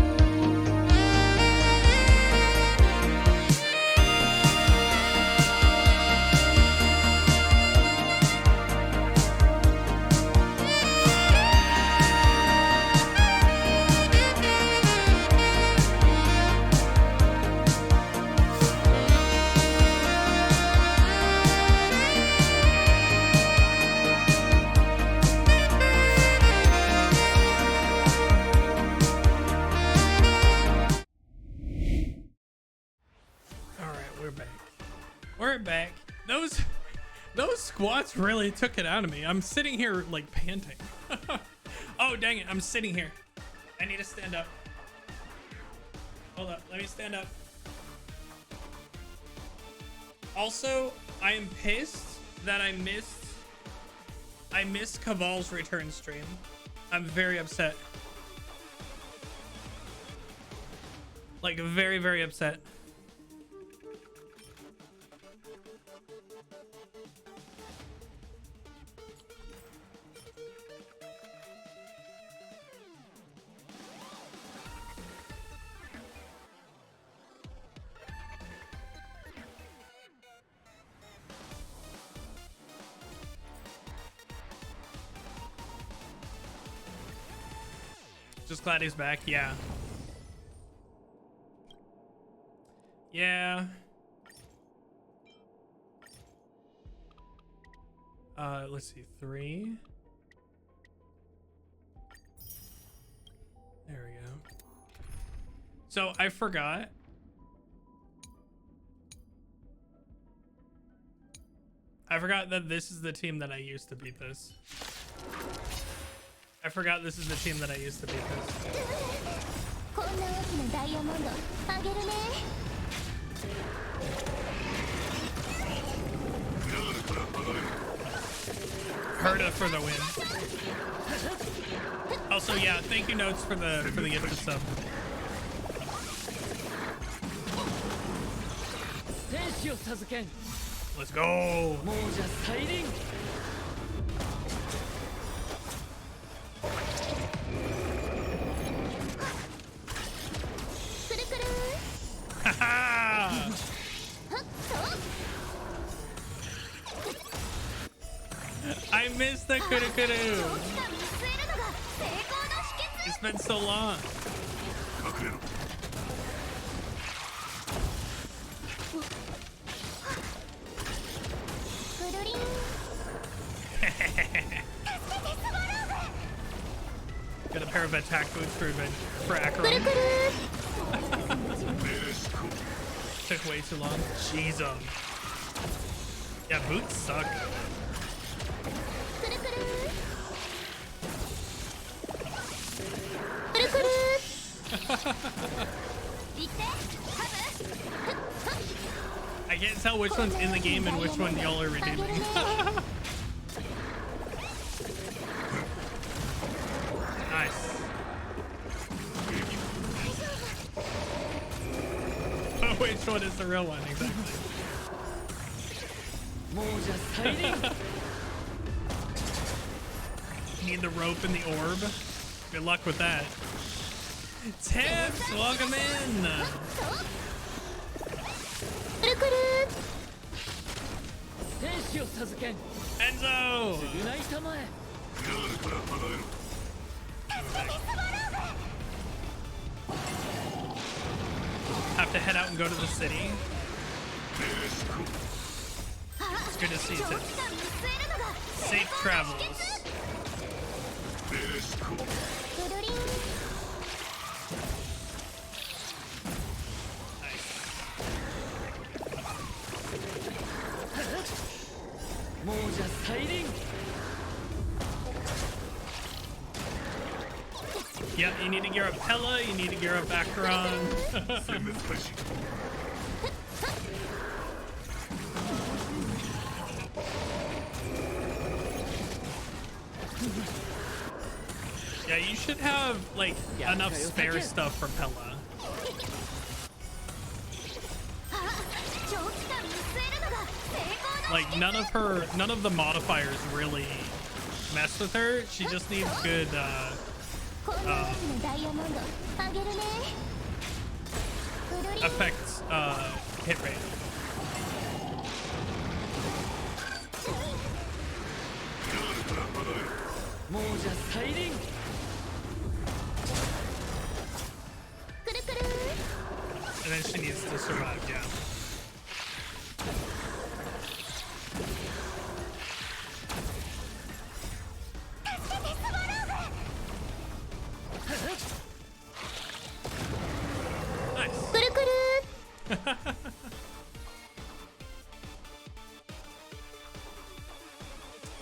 All right, we're back. We're back. Those squats really took it out of me. I'm sitting here like panting. Oh dang it! I'm sitting here. I need to stand up. Hold up. Let me stand up. Also, I am pissed that I missed Caval's return stream. I'm very upset. Like, very, very upset. Just glad he's back. Yeah. Yeah. Let's see. 3. There we go. So I forgot. That this is the team that I used to beat this. I forgot this is the team that I used to beat this. こんな大きなダイヤモンドあげるね Herda for the win. Also, yeah, thank you notes for the gifted sub. 天使を授けん Let's go. 亡者再臨 くるくる Haha! はっと I missed the kuru 長期間見据えるのが成功の秘訣 It's been so long. くるりん Got a pair of attack boots for くる Acheron. くる Took way too long. Jeez. Yeah, boots suck. くるくるくるくるいってハブ I can't tell which one's in the game and which one y'all are redeeming. Nice. Which one is the real one exactly? 亡者再臨 Need the rope and the orb. Good luck with that. Tips, welcome in. くるくる天使を授けん Enzo. 償いたまえ Have to head out and go to the city. It's good to see you, 長期 Tips. 間見据えるのが Safe travels. くるりん 亡者再臨 Yep, you need to gear up Pella, you need to gear up Acheron. Yeah, you should have like enough spare stuff for Pella. 長期間見据えるのが成功の Like none of the modifiers really mess with her. She just needs good こんな大きなダイヤモンドあげるねくるりん effects hit rate. 亡者再臨 くるくる And then she needs to survive, yeah. Nice. くるくる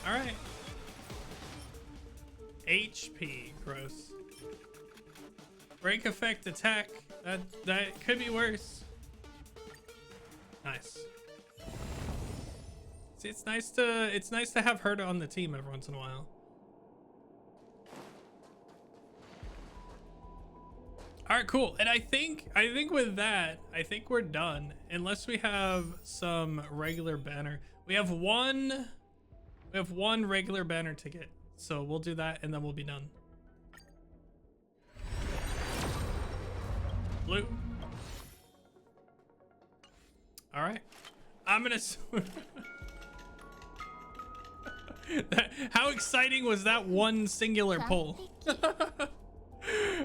All right. HP, gross. Break effect attack. That could be worse. Nice. See, it's nice to have her on the team every once in a while. All right, cool. And I think with that, I think we're done. Unless we have some regular banner. We have one regular banner ticket. So we'll do that and then we'll be done. Blue. All right. I'm gonna how exciting was that one singular pull?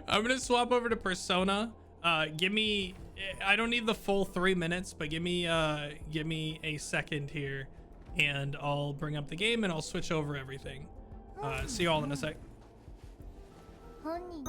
I'm gonna swap over to Persona. Give me, I don't need the full 3 minutes, but give me a second here and I'll bring up the game and I'll switch over everything. See you all in a sec. 本人